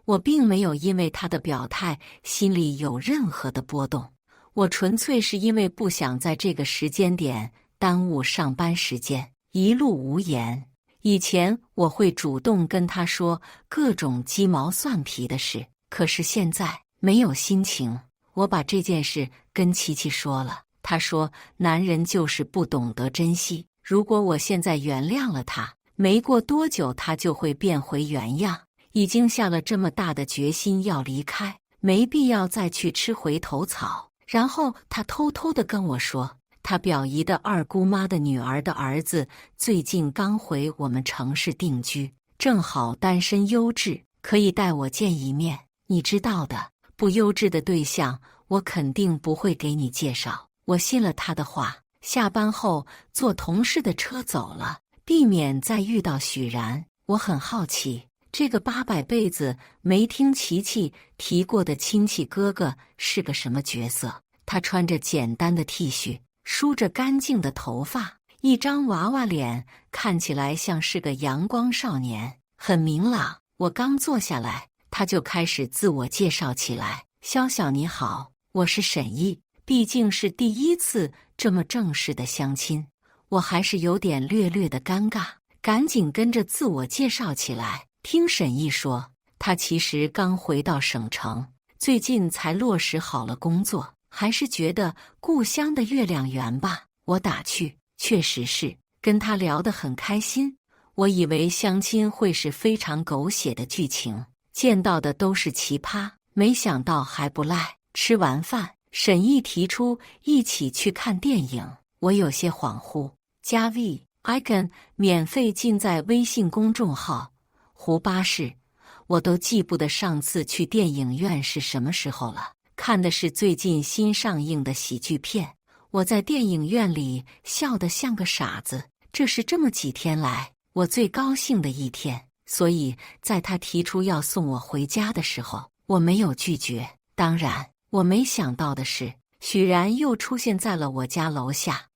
我并没有因为他的表态心里有任何的波动，我纯粹是因为不想在这个时间点耽误上班时间，一路无言。以前我会主动跟他说各种鸡毛蒜皮的事，可是现在没有心情。我把这件事跟琪琪说了，她说男人就是不懂得珍惜，如果我现在原谅了他，没过多久他就会变回原样。已经下了这么大的决心要离开，没必要再去吃回头草。然后他偷偷地跟我说，他表姨的二姑妈的女儿的儿子最近刚回我们城市定居，正好单身优质，可以带我见一面。你知道的，不优质的对象我肯定不会给你介绍。我信了他的话，下班后坐同事的车走了，避免再遇到许然。我很好奇，这个800辈子没听琪琪提过的亲戚哥哥是个什么角色？他穿着简单的 T 恤，梳着干净的头发，一张娃娃脸，看起来像是个阳光少年，很明朗。我刚坐下来，他就开始自我介绍起来。潇潇你好，我是沈毅。毕竟是第一次这么正式的相亲，我还是有点略略的尴尬，赶紧跟着自我介绍起来。听沈毅说，他其实刚回到省城，最近才落实好了工作，还是觉得故乡的月亮圆吧。我打趣，确实是，跟他聊得很开心。我以为相亲会是非常狗血的剧情，见到的都是奇葩，没想到还不赖。吃完饭，沈毅提出一起去看电影，我有些恍惚。加 V icon 免费进在微信公众号胡巴士，我都记不得上次去电影院是什么时候了。看的是最近新上映的喜剧片，我在电影院里笑得像个傻子。这是这么几天来我最高兴的一天，所以在他提出要送我回家的时候，我没有拒绝。当然，我没想到的是，许然又出现在了我家楼下。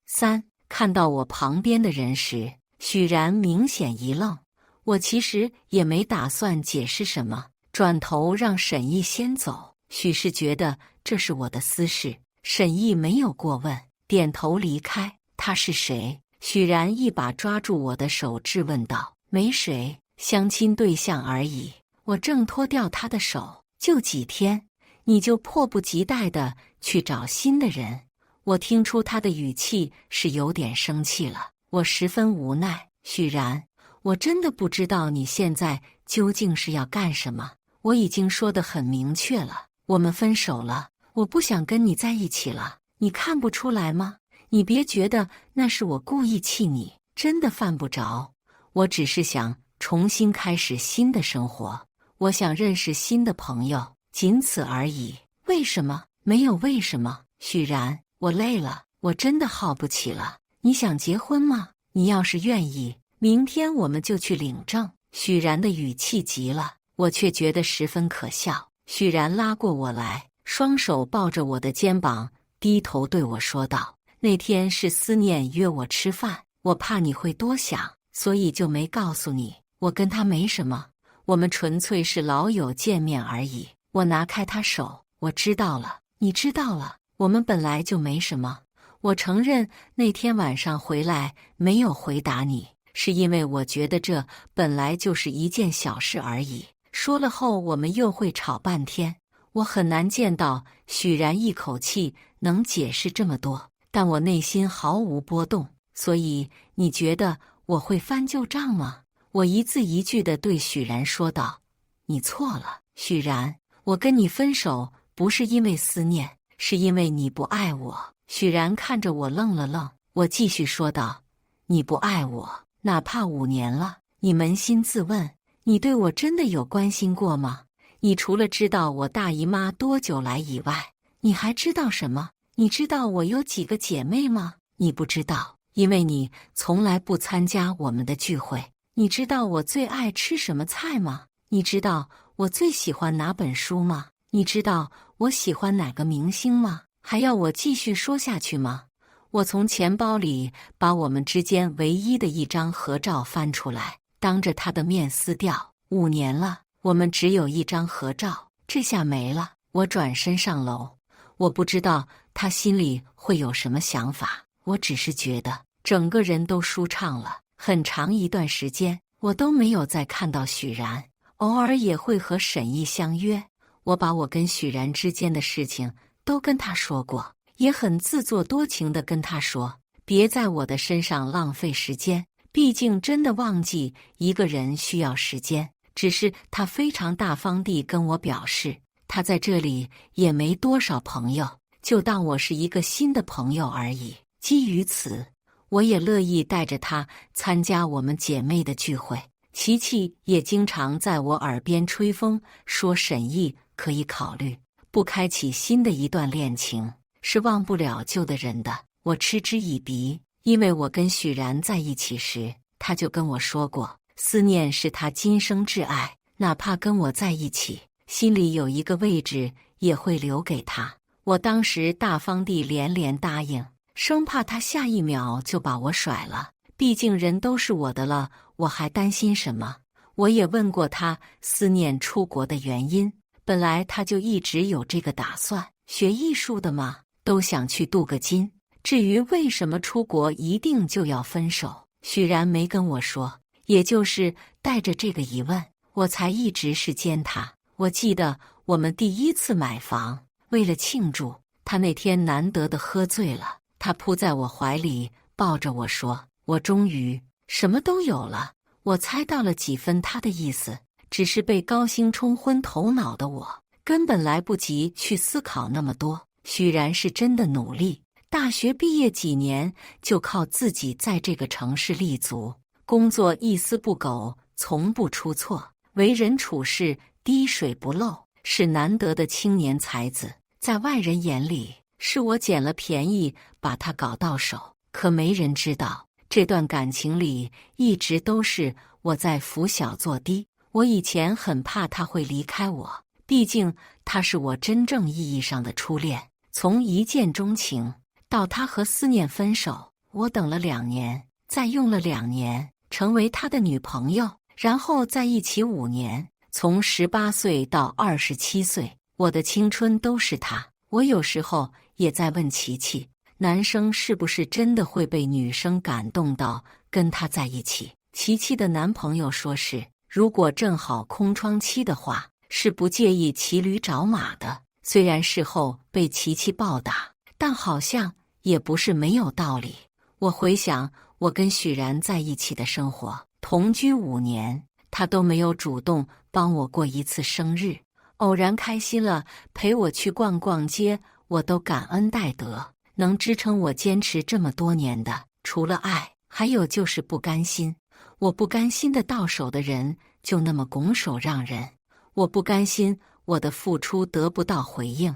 看到我旁边的人时，许然明显一愣。我其实也没打算解释什么，转头让沈毅先走。许是觉得这是我的私事，沈毅没有过问，点头离开。他是谁？许然一把抓住我的手质问道。没谁，相亲对象而已。我挣脱掉他的手，就几天，你就迫不及待地去找新的人。我听出他的语气是有点生气了，我十分无奈。许然，我真的不知道你现在究竟是要干什么。我已经说得很明确了，我们分手了，我不想跟你在一起了。你看不出来吗？你别觉得那是我故意气你，真的犯不着。我只是想重新开始新的生活，我想认识新的朋友，仅此而已。为什么？没有为什么。许然，我累了，我真的耗不起了。你想结婚吗？你要是愿意，明天我们就去领证。许然的语气急了，我却觉得十分可笑。许然拉过我来，双手抱着我的肩膀，低头对我说道：那天是思念约我吃饭，我怕你会多想，所以就没告诉你。我跟他没什么，我们纯粹是老友见面而已。我拿开他手，我知道了，你知道了，我们本来就没什么。我承认那天晚上回来没有回答你，是因为我觉得这本来就是一件小事而已。说了后我们又会吵半天，我很难见到许然一口气能解释这么多，但我内心毫无波动。所以你觉得我会翻旧账吗？我一字一句地对许然说道。你错了，许然，我跟你分手不是因为思念，是因为你不爱我。许然看着我愣了愣，我继续说道：你不爱我，哪怕5年了，你扪心自问，你对我真的有关心过吗？你除了知道我大姨妈多久来以外，你还知道什么？你知道我有几个姐妹吗？你不知道，因为你从来不参加我们的聚会。你知道我最爱吃什么菜吗？你知道我最喜欢哪本书吗？你知道我喜欢哪个明星吗？还要我继续说下去吗？我从钱包里把我们之间唯一的一张合照翻出来，当着他的面撕掉。5年了，我们只有一张合照，这下没了。我转身上楼，我不知道他心里会有什么想法，我只是觉得整个人都舒畅了。很长一段时间，我都没有再看到许然，偶尔也会和沈毅相约。我把我跟许然之间的事情都跟他说过，也很自作多情地跟他说，别在我的身上浪费时间，毕竟真的忘记一个人需要时间。只是他非常大方地跟我表示，他在这里也没多少朋友，就当我是一个新的朋友而已。基于此，我也乐意带着他参加我们姐妹的聚会。琪琪也经常在我耳边吹风，说沈毅可以考虑不开启新的一段恋情，是忘不了旧的人的。我嗤之以鼻，因为我跟许然在一起时，他就跟我说过，思念是他今生挚爱，哪怕跟我在一起，心里有一个位置也会留给他。我当时大方地连连答应，生怕他下一秒就把我甩了，毕竟人都是我的了，我还担心什么？我也问过他思念出国的原因，本来他就一直有这个打算，学艺术的嘛，都想去镀个金。至于为什么出国一定就要分手，许然没跟我说，也就是带着这个疑问，我才一直是奸他。我记得我们第一次买房，为了庆祝，他那天难得的喝醉了，他扑在我怀里，抱着我说，我终于什么都有了。我猜到了几分他的意思，只是被高兴冲昏头脑的我，根本来不及去思考那么多。许然是真的努力，大学毕业几年就靠自己在这个城市立足，工作一丝不苟，从不出错，为人处事滴水不漏，是难得的青年才子。在外人眼里，是我捡了便宜把他搞到手，可没人知道，这段感情里一直都是我在扶小做低。我以前很怕他会离开我，毕竟他是我真正意义上的初恋。从一见钟情到他和思念分手，我等了2年，再用了2年成为他的女朋友，然后在一起5年，从18岁到27岁，我的青春都是他。我有时候也在问琪琪，男生是不是真的会被女生感动到跟他在一起？琪琪的男朋友说是，如果正好空窗期的话，是不介意骑驴找马的。虽然事后被琪琪暴打，但好像也不是没有道理。我回想我跟许然在一起的生活，同居5年，他都没有主动帮我过一次生日，偶然开心了陪我去逛逛街，我都感恩戴德。能支撑我坚持这么多年的，除了爱，还有就是不甘心。我不甘心的到手的人就那么拱手让人，我不甘心我的付出得不到回应，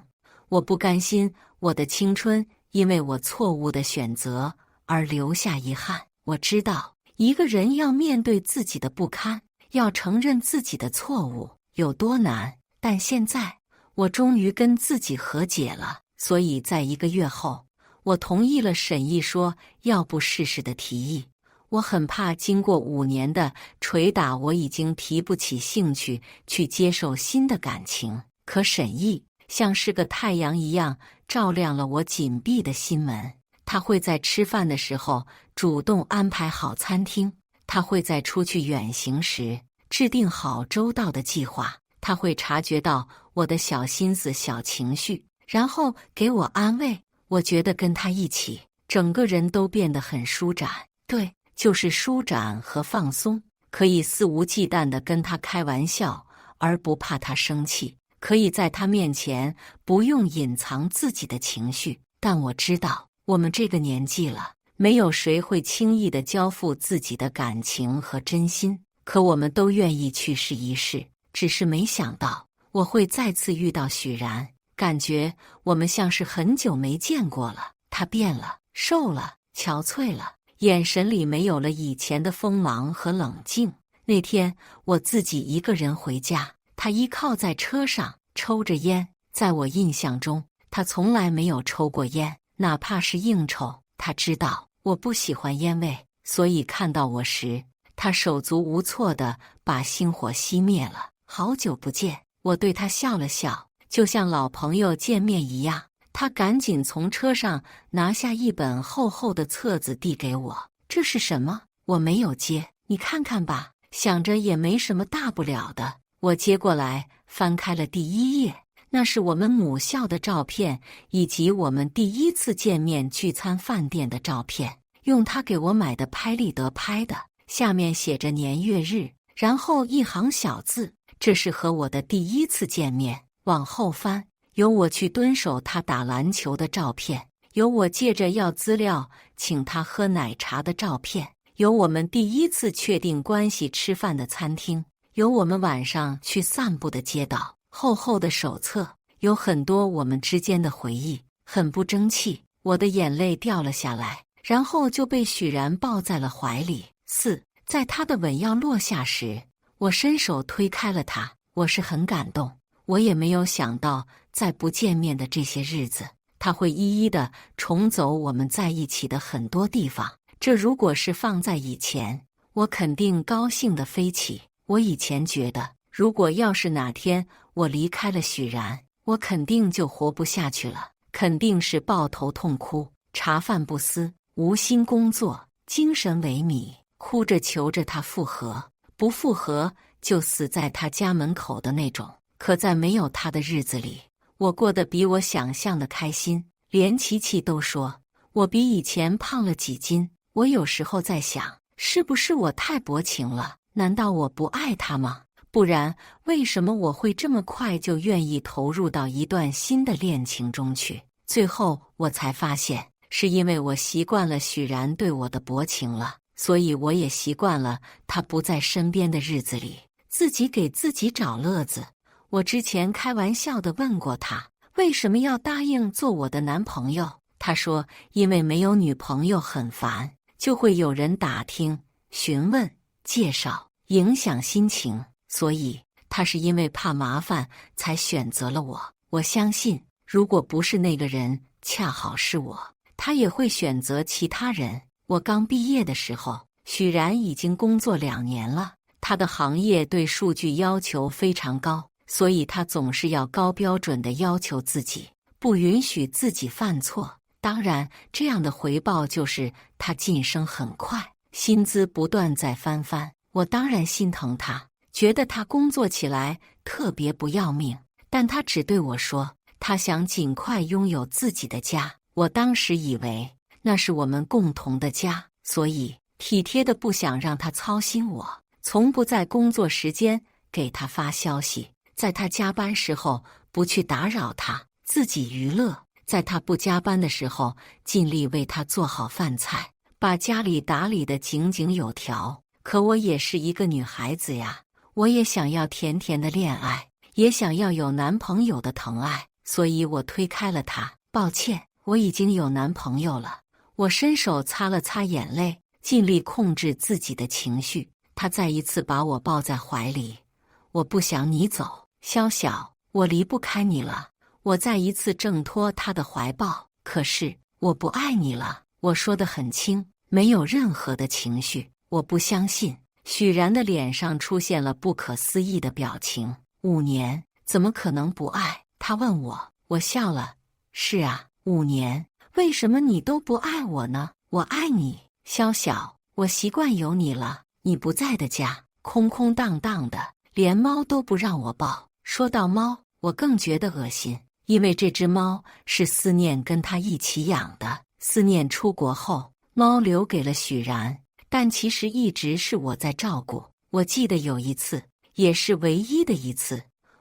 我不甘心我的青春因为我错误的选择而留下遗憾。我知道一个人要面对自己的不堪，要承认自己的错误有多难，但现在我终于跟自己和解了。所以在1个月后，我同意了沈毅说要不试试的提议。我很怕经过5年的捶打，我已经提不起兴趣去接受新的感情。可沈毅像是个太阳一样照亮了我紧闭的心门。他会在吃饭的时候主动安排好餐厅，他会在出去远行时制定好周到的计划，他会察觉到我的小心思、小情绪，然后给我安慰。我觉得跟他一起，整个人都变得很舒展。对，就是舒展和放松，可以肆无忌惮地跟他开玩笑，而不怕他生气，可以在他面前不用隐藏自己的情绪。但我知道，我们这个年纪了，没有谁会轻易地交付自己的感情和真心，可我们都愿意去试一试。只是没想到，我会再次遇到许然，感觉我们像是很久没见过了。他变了，瘦了，憔悴了，眼神里没有了以前的锋芒和冷静。那天我自己一个人回家，他依靠在车上抽着烟。在我印象中，他从来没有抽过烟，哪怕是应酬。他知道我不喜欢烟味，所以看到我时，他手足无措地把星火熄灭了。好久不见，我对他笑了笑，就像老朋友见面一样。他赶紧从车上拿下一本厚厚的册子递给我。这是什么？我没有接。你看看吧，想着也没什么大不了的。我接过来，翻开了第1页，那是我们母校的照片，以及我们第一次见面聚餐饭店的照片，用他给我买的拍立得拍的。下面写着年月日，然后一行小字，这是和我的第一次见面。往后翻，有我去蹲守他打篮球的照片，有我借着要资料请他喝奶茶的照片，有我们第一次确定关系吃饭的餐厅，有我们晚上去散步的街道。厚厚的手册有很多我们之间的回忆，很不争气。我的眼泪掉了下来，然后就被许然抱在了怀里。在他的吻要落下时，我伸手推开了他。我是很感动，我也没有想到在不见面的这些日子，他会一一的重走我们在一起的很多地方。这如果是放在以前，我肯定高兴地飞起。我以前觉得，如果要是哪天我离开了许然，我肯定就活不下去了，肯定是抱头痛哭，茶饭不思，无心工作，精神萎靡，哭着求着他复合，不复合就死在他家门口的那种。可在没有他的日子里，我过得比我想象的开心。连琪琪都说我比以前胖了几斤。我有时候在想，是不是我太薄情了？难道我不爱他吗？不然为什么我会这么快就愿意投入到一段新的恋情中去？最后我才发现，是因为我习惯了许然对我的薄情了，所以我也习惯了他不在身边的日子里自己给自己找乐子。我之前开玩笑地问过他，为什么要答应做我的男朋友？他说，因为没有女朋友很烦，就会有人打听、询问、介绍，影响心情，所以他是因为怕麻烦才选择了我。我相信，如果不是那个人恰好是我，他也会选择其他人。我刚毕业的时候，许然已经工作2年了，他的行业对数据要求非常高，所以他总是要高标准的要求自己，不允许自己犯错。当然，这样的回报就是他晋升很快，薪资不断在翻番。我当然心疼他，觉得他工作起来特别不要命，但他只对我说，他想尽快拥有自己的家。我当时以为那是我们共同的家，所以体贴的不想让他操心我，从不在工作时间给他发消息，在他加班时候不去打扰他，自己娱乐。在他不加班的时候，尽力为他做好饭菜，把家里打理得井井有条。可我也是一个女孩子呀，我也想要甜甜的恋爱，也想要有男朋友的疼爱，所以我推开了他。抱歉，我已经有男朋友了。我伸手擦了擦眼泪，尽力控制自己的情绪。他再一次把我抱在怀里，我不想你走，萧晓，我离不开你了。我再一次挣脱他的怀抱，可是我不爱你了。我说得很轻，没有任何的情绪。我不相信。许然的脸上出现了不可思议的表情。5年，怎么可能不爱？他问我。我笑了。是啊，5年，为什么你都不爱我呢？我爱你，萧晓，我习惯有你了。你不在的家，空空荡荡的，连猫都不让我抱。说到猫，我更觉得恶心。因为这只猫是思念跟他一起养的，思念出国后，猫留给了许然，但其实一直是我在照顾。我记得有一次，也是唯一的一次，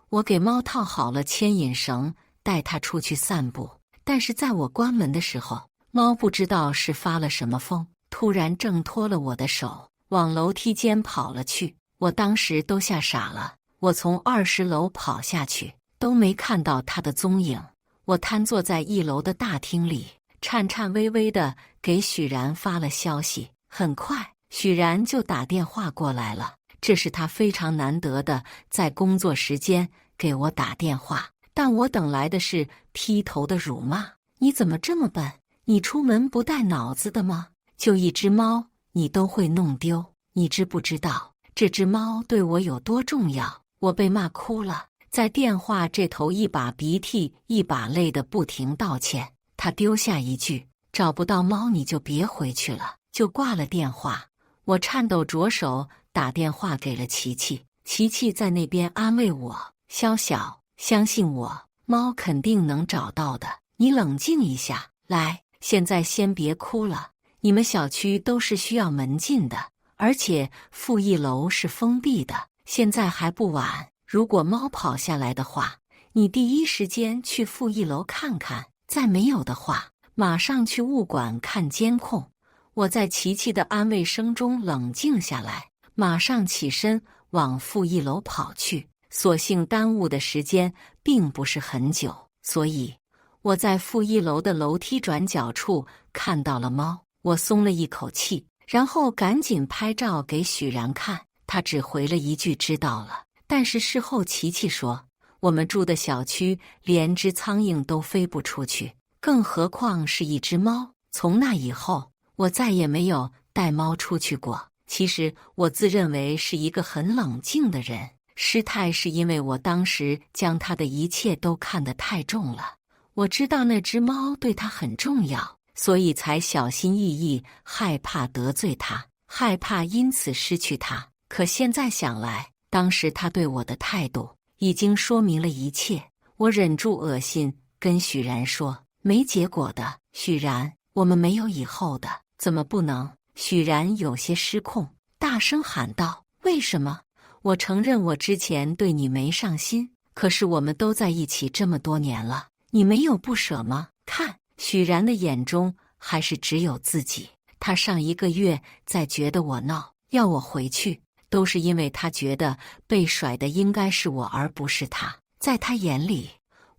我给猫套好了牵引绳，带它出去散步。但是在我关门的时候，猫不知道是发了什么疯，突然挣脱了我的手，往楼梯间跑了去。我当时都吓傻了，我从20楼跑下去，都没看到他的踪影。我瘫坐在1楼的大厅里，颤颤巍巍地给许然发了消息。很快，许然就打电话过来了。这是他非常难得的在工作时间给我打电话，但我等来的是劈头的辱骂。你怎么这么笨？你出门不带脑子的吗？就一只猫，你都会弄丢？你知不知道这只猫对我有多重要？”我被骂哭了，在电话这头一把鼻涕一把泪的不停道歉。他丢下一句：“找不到猫你就别回去了”，就挂了电话。我颤抖着手打电话给了琪琪，琪琪在那边安慰我：“肖小，相信我，猫肯定能找到的，你冷静一下。来，现在先别哭了，你们小区都是需要门禁的，而且负一楼是封闭的，现在还不晚。如果猫跑下来的话，你第一时间去负一楼看看，再没有的话，马上去物管看监控。”我在琪琪的安慰声中冷静下来，马上起身往负一楼跑去。所幸耽误的时间并不是很久，所以我在负一楼的楼梯转角处看到了猫。我松了一口气，然后赶紧拍照给许然看。他只回了一句“知道了”。但是事后琪琪说，我们住的小区连只苍蝇都飞不出去，更何况是一只猫。从那以后，我再也没有带猫出去过。其实我自认为是一个很冷静的人，失态是因为我当时将他的一切都看得太重了。我知道那只猫对他很重要，所以才小心翼翼，害怕得罪他，害怕因此失去他。可现在想来，当时他对我的态度已经说明了一切。我忍住恶心，跟许然说：“没结果的，许然，我们没有以后的。”“怎么不能？”许然有些失控，大声喊道：“为什么？我承认我之前对你没上心，可是我们都在一起这么多年了，你没有不舍吗？”看，许然的眼中还是只有自己。他上一个月在觉得我闹，要我回去，都是因为他觉得被甩的应该是我而不是他。在他眼里，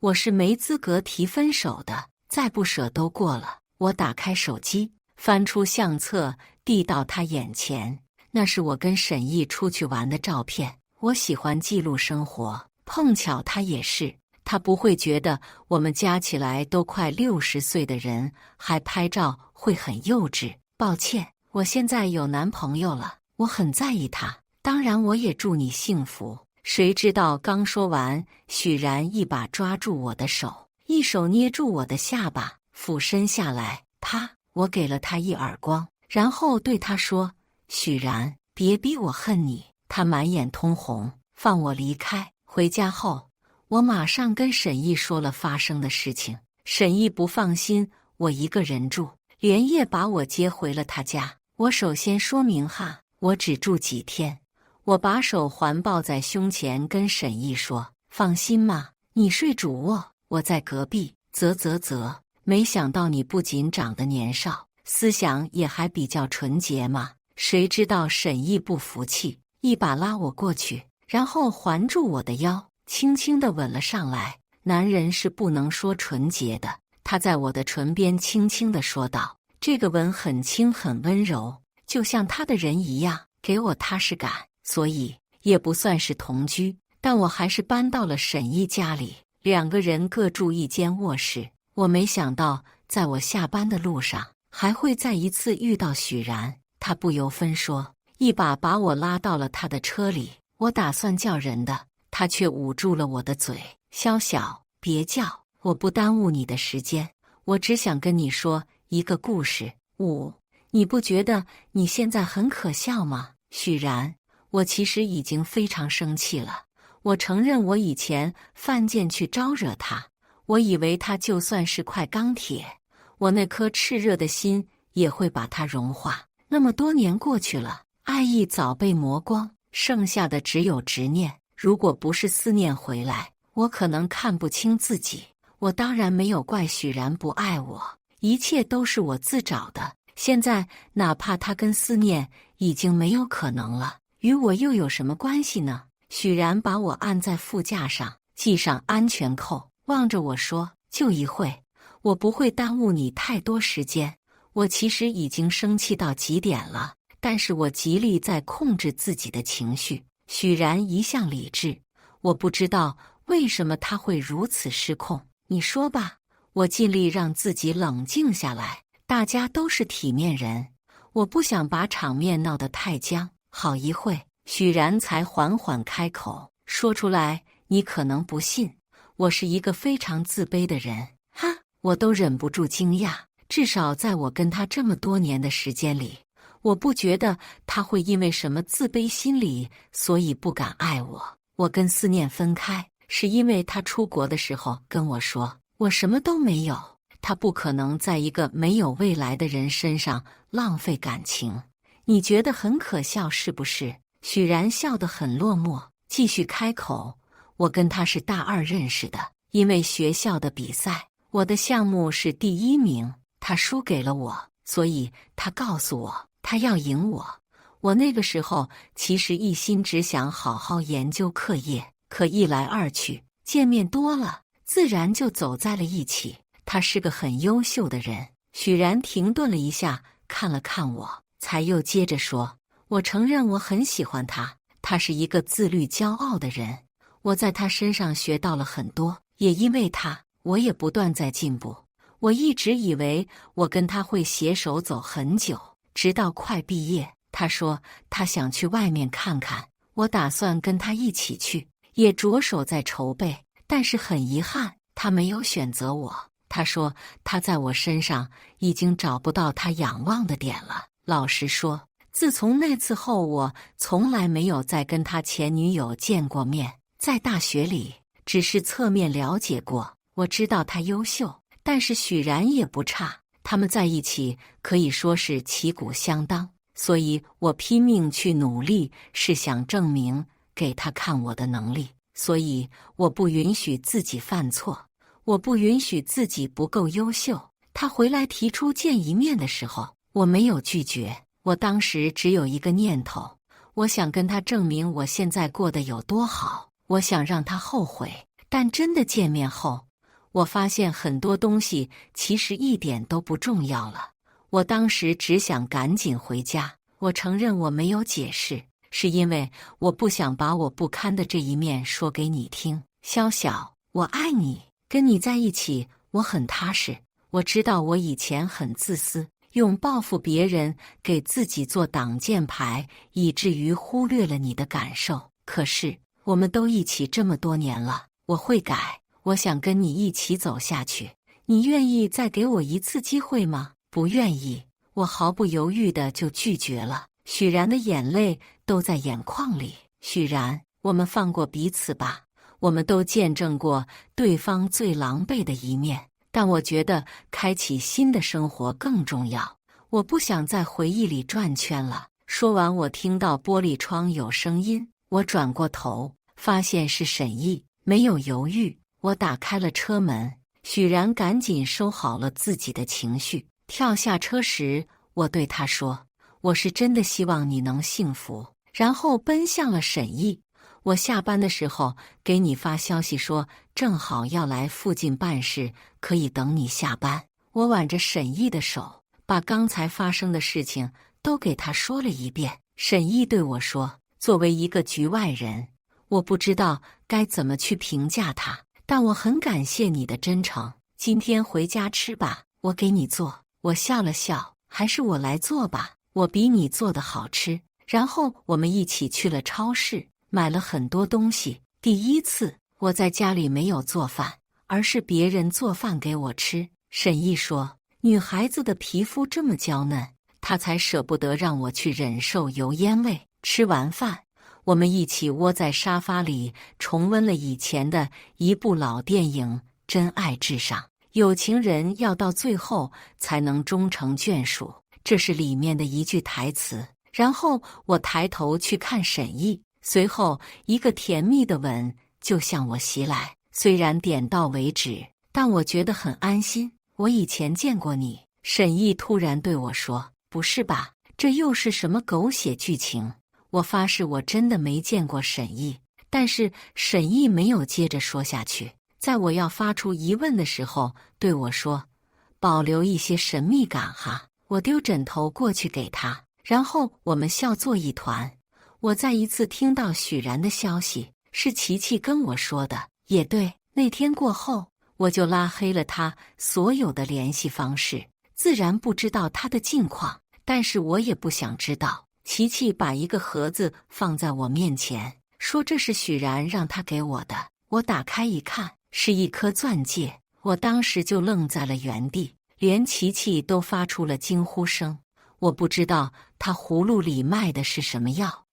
我是没资格提分手的，再不舍都过了。我打开手机，翻出相册，递到他眼前。那是我跟沈毅出去玩的照片。我喜欢记录生活，碰巧他也是。他不会觉得我们加起来都快60岁的人还拍照会很幼稚。抱歉，我现在有男朋友了，我很在意他。当然，我也祝你幸福。谁知道刚说完，许然一把抓住我的手，一手捏住我的下巴，俯身下来，啪！我给了他一耳光，然后对他说：“许然，别逼我恨你。”他满眼通红，放我离开。回家后，我马上跟沈毅说了发生的事情。沈毅不放心我一个人住，连夜把我接回了他家。我首先说明哈，我只住几天。我把手环抱在胸前，跟沈毅说：“放心嘛，你睡主卧，我在隔壁。”啧。没想到你不仅长得年少，思想也还比较纯洁嘛。谁知道沈毅不服气，一把拉我过去，然后环住我的腰，轻轻地吻了上来。男人是不能说纯洁的。他在我的唇边轻轻地说道，这个吻很轻很温柔，就像他的人一样，给我踏实感。所以也不算是同居，但我还是搬到了沈毅家里，2个人各住一间卧室。我没想到，在我下班的路上，还会再一次遇到许然。他不由分说，一把把我拉到了他的车里。我打算叫人的，他却捂住了我的嘴：“肖小，别叫，我不耽误你的时间。我只想跟你说一个故事。你不觉得你现在很可笑吗？”许然，我其实已经非常生气了。我承认我以前犯贱去招惹他。我以为他就算是块钢铁，我那颗炽热的心也会把它融化。那么多年过去了，爱意早被磨光，剩下的只有执念。如果不是思念回来，我可能看不清自己。我当然没有怪许然不爱我，一切都是我自找的。现在哪怕他跟思念已经没有可能了，与我又有什么关系呢？许然把我按在副驾上，系上安全扣，望着我说：“就一会，我不会耽误你太多时间。”我其实已经生气到极点了，但是我极力在控制自己的情绪。许然一向理智，我不知道为什么他会如此失控。你说吧。我尽力让自己冷静下来，大家都是体面人，我不想把场面闹得太僵。好一会，许然才缓缓开口，说出来：“你可能不信，我是一个非常自卑的人。”哈，我都忍不住惊讶。至少在我跟他这么多年的时间里，我不觉得他会因为什么自卑心理，所以不敢爱我。我跟思念分开，是因为他出国的时候跟我说，我什么都没有，他不可能在一个没有未来的人身上浪费感情。你觉得很可笑是不是？许然笑得很落寞，继续开口：我跟他是大二认识的，因为学校的比赛，我的项目是第1名，他输给了我，所以他告诉我他要赢我。我那个时候其实一心只想好好研究课业，可一来二去，见面多了，自然就走在了一起。他是个很优秀的人。许然停顿了一下，看了看我，才又接着说：我承认我很喜欢他，他是一个自律骄傲的人，我在他身上学到了很多，也因为他，我也不断在进步。我一直以为我跟他会携手走很久，直到快毕业，他说他想去外面看看，我打算跟他一起去，也着手在筹备，但是很遗憾，他没有选择我。他说他在我身上已经找不到他仰望的点了。老实说，自从那次后，我从来没有再跟他前女友见过面，在大学里只是侧面了解过。我知道他优秀，但是许然也不差，他们在一起可以说是旗鼓相当，所以我拼命去努力，是想证明给他看我的能力。所以我不允许自己犯错，我不允许自己不够优秀。他回来提出见一面的时候，我没有拒绝。我当时只有一个念头，我想跟他证明我现在过得有多好，我想让他后悔。但真的见面后，我发现很多东西其实一点都不重要了。我当时只想赶紧回家。我承认我没有解释，是因为我不想把我不堪的这一面说给你听。潇潇，我爱你，跟你在一起我很踏实。我知道我以前很自私，用报复别人给自己做挡箭牌，以至于忽略了你的感受。可是我们都一起这么多年了，我会改。我想跟你一起走下去，你愿意再给我一次机会吗？不愿意，我毫不犹豫的就拒绝了。许然的眼泪都在眼眶里。许然，我们放过彼此吧，我们都见证过对方最狼狈的一面，但我觉得开启新的生活更重要。我不想在回忆里转圈了。说完，我听到玻璃窗有声音，我转过头，发现是沈毅。没有犹豫，我打开了车门。许然赶紧收好了自己的情绪，跳下车时，我对他说：我是真的希望你能幸福。然后奔向了沈毅。我下班的时候给你发消息说，正好要来附近办事，可以等你下班。我挽着沈毅的手，把刚才发生的事情都给他说了一遍。沈毅对我说，作为一个局外人，我不知道该怎么去评价他，但我很感谢你的真诚。今天回家吃吧，我给你做。我笑了笑，还是我来做吧，我比你做的好吃。然后我们一起去了超市，买了很多东西。第一次我在家里没有做饭，而是别人做饭给我吃。沈毅说，女孩子的皮肤这么娇嫩，她才舍不得让我去忍受油烟味。吃完饭，我们一起窝在沙发里，重温了以前的一部老电影《真爱至上》。有情人要到最后才能终成眷属，这是里面的一句台词。然后我抬头去看沈毅，随后一个甜蜜的吻就向我袭来。虽然点到为止，但我觉得很安心。我以前见过你。沈毅突然对我说，不是吧，这又是什么狗血剧情？我发誓我真的没见过沈毅。但是沈毅没有接着说下去，在我要发出疑问的时候对我说，保留一些神秘感哈。我丢枕头过去给他，然后我们笑作一团。我再一次听到许然的消息，是琪琪跟我说的。也对，那天过后，我就拉黑了他所有的联系方式，自然不知道他的近况，但是我也不想知道。琪琪把一个盒子放在我面前，说这是许然让他给我的。我打开一看，是一颗钻戒。我当时就愣在了原地，连琪琪都发出了惊呼声。我不知道他葫芦里卖的是什么药。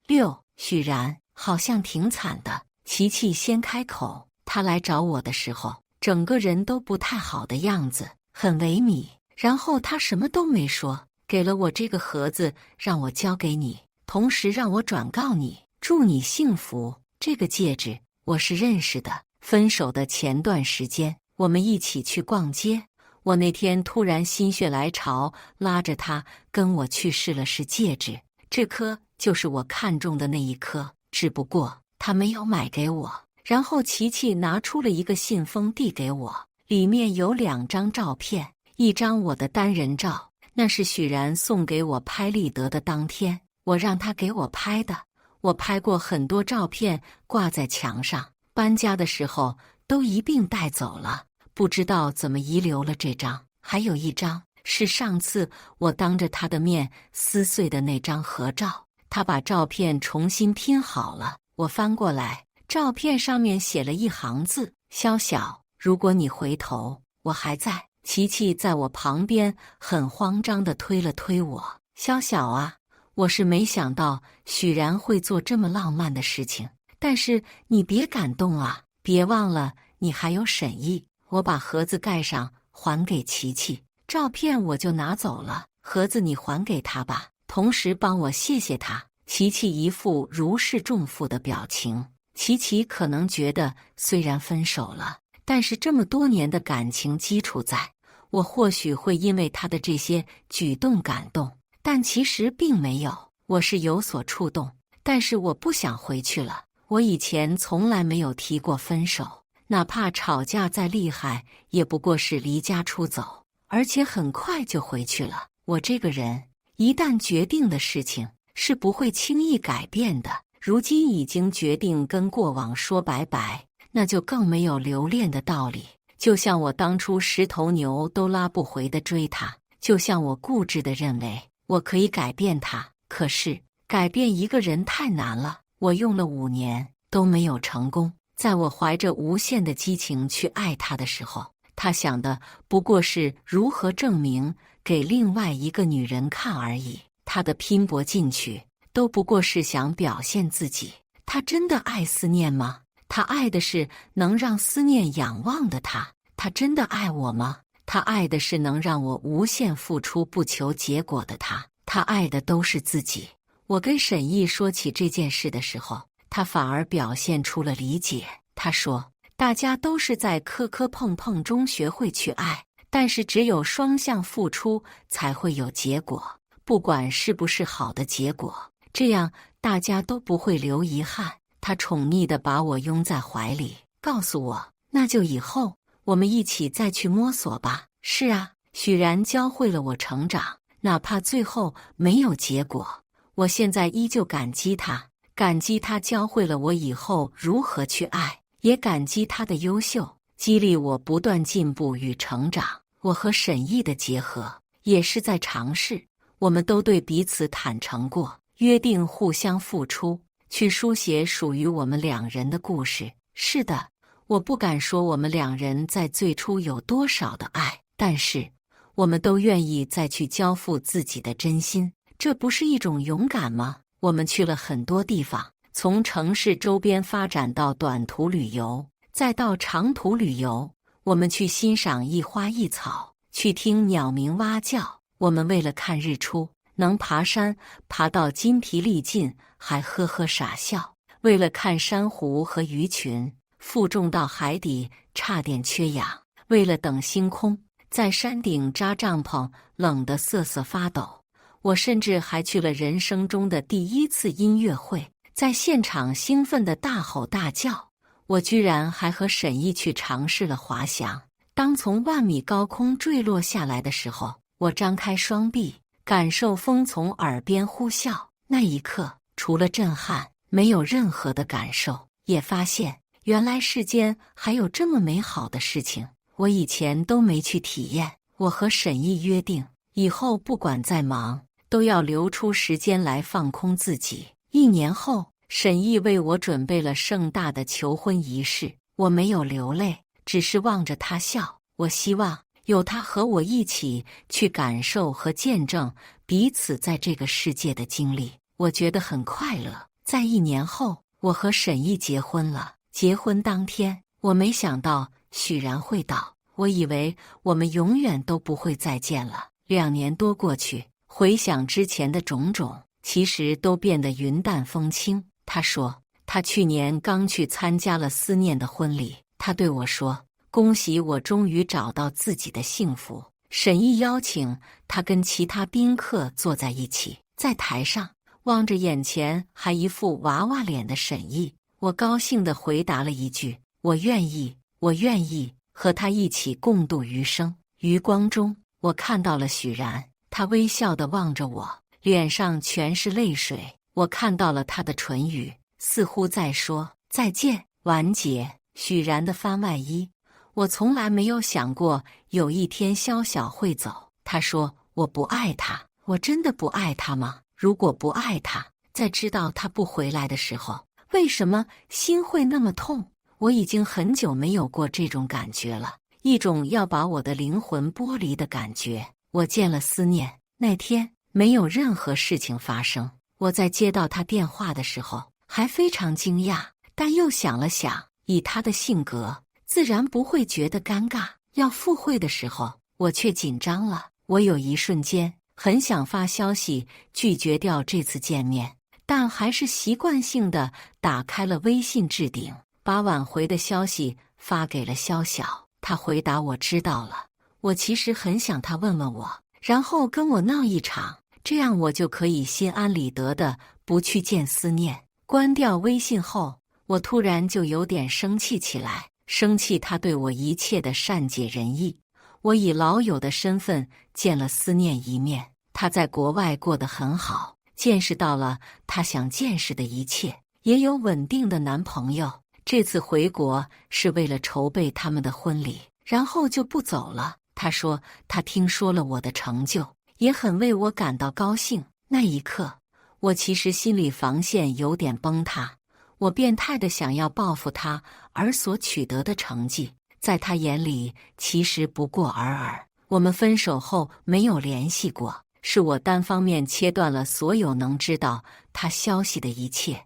许然好像挺惨的。琪琪先开口，他来找我的时候，整个人都不太好的样子，很萎靡。然后他什么都没说，给了我这个盒子，让我交给你，同时让我转告你，祝你幸福。这个戒指我是认识的，分手的前段时间，我们一起去逛街。我那天突然心血来潮，拉着他跟我去试了试戒指，这颗就是我看中的那一颗，只不过他没有买给我。然后琪琪拿出了一个信封递给我，里面有2张照片，一张我的单人照，那是许然送给我拍立得的当天，我让他给我拍的。我拍过很多照片挂在墙上，搬家的时候都一并带走了，不知道怎么遗留了这张。还有一张是上次我当着他的面撕碎的那张合照，他把照片重新拼好了。我翻过来，照片上面写了一行字：萧晓，如果你回头，我还在。琪琪在我旁边很慌张地推了推我，萧晓啊，我是没想到许然会做这么浪漫的事情，但是你别感动啊，别忘了你还有沈毅。我把盒子盖上，还给琪琪，照片我就拿走了，盒子你还给他吧，同时帮我谢谢他。琪琪一副如释重负的表情。琪琪可能觉得虽然分手了，但是这么多年的感情基础在，我或许会因为他的这些举动感动，但其实并没有。我是有所触动，但是我不想回去了。我以前从来没有提过分手，哪怕吵架再厉害，也不过是离家出走，而且很快就回去了。我这个人，一旦决定的事情，是不会轻易改变的。如今已经决定跟过往说拜拜，那就更没有留恋的道理。就像我当初10头牛都拉不回的追他，就像我固执的认为我可以改变他，可是改变一个人太难了。我用了5年都没有成功。在我怀着无限的激情去爱他的时候，他想的不过是如何证明给另外一个女人看而已。他的拼搏进取都不过是想表现自己。他真的爱思念吗？他爱的是能让思念仰望的他。他真的爱我吗？他爱的是能让我无限付出不求结果的他。他爱的都是自己。我跟沈毅说起这件事的时候，他反而表现出了理解。他说，大家都是在磕磕碰碰中学会去爱，但是只有双向付出才会有结果，不管是不是好的结果，这样大家都不会留遗憾。他宠溺地把我拥在怀里，告诉我，那就以后我们一起再去摸索吧。是啊，许然教会了我成长，哪怕最后没有结果，我现在依旧感激他，感激他教会了我以后如何去爱，也感激他的优秀，激励我不断进步与成长。我和沈毅的结合也是在尝试，我们都对彼此坦诚过，约定互相付出，去书写属于我们2人的故事。是的，我不敢说我们2人在最初有多少的爱，但是我们都愿意再去交付自己的真心，这不是一种勇敢吗？我们去了很多地方，从城市周边发展到短途旅游，再到长途旅游。我们去欣赏一花一草，去听鸟鸣蛙叫。我们为了看日出，能爬山爬到筋疲力尽，还呵呵傻笑；为了看珊瑚和鱼群，负重到海底差点缺氧；为了等星空，在山顶扎帐篷，冷得瑟瑟发抖。我甚至还去了人生中的第1次音乐会，在现场兴奋地大吼大叫。我居然还和沈毅去尝试了滑翔。当从10000米高空坠落下来的时候，我张开双臂，感受风从耳边呼啸。那一刻，除了震撼，没有任何的感受，也发现原来世间还有这么美好的事情，我以前都没去体验。我和沈毅约定，以后不管再忙，都要留出时间来放空自己。1年后，沈毅为我准备了盛大的求婚仪式，我没有流泪，只是望着他笑。我希望有他和我一起去感受和见证彼此在这个世界的经历，我觉得很快乐。在1年后，我和沈毅结婚了。结婚当天，我没想到许然会到，我以为我们永远都不会再见了。2年多过去，回想之前的种种，其实都变得云淡风轻。他说，他去年刚去参加了思念的婚礼，他对我说，恭喜我终于找到自己的幸福。沈毅邀请他跟其他宾客坐在一起，在台上望着眼前还一副娃娃脸的沈毅，我高兴地回答了一句，我愿意，我愿意和他一起共度余生。余光中，我看到了许然，他微笑地望着我，脸上全是泪水。我看到了他的唇语，似乎在说再见。完结。许然的番外一，我从来没有想过有一天萧晓会走。他说我不爱他，我真的不爱他吗？如果不爱他，在知道他不回来的时候，为什么心会那么痛？我已经很久没有过这种感觉了，一种要把我的灵魂剥离的感觉。我见了思念，那天没有任何事情发生。我在接到他电话的时候，还非常惊讶，但又想了想，以他的性格，自然不会觉得尴尬。要赴会的时候，我却紧张了。我有一瞬间很想发消息拒绝掉这次见面，但还是习惯性的打开了微信置顶，把挽回的消息发给了萧晓。他回答我知道了。我其实很想他问问我，然后跟我闹一场，这样我就可以心安理得的不去见思念。关掉微信后，我突然就有点生气起来，生气他对我一切的善解人意。我以老友的身份见了思念一面，他在国外过得很好，见识到了他想见识的一切，也有稳定的男朋友。这次回国是为了筹备他们的婚礼，然后就不走了。他说他听说了我的成就，也很为我感到高兴。那一刻，我其实心理防线有点崩塌，我变态的想要报复他而所取得的成绩，在他眼里其实不过尔尔。我们分手后没有联系过，是我单方面切断了所有能知道他消息的一切。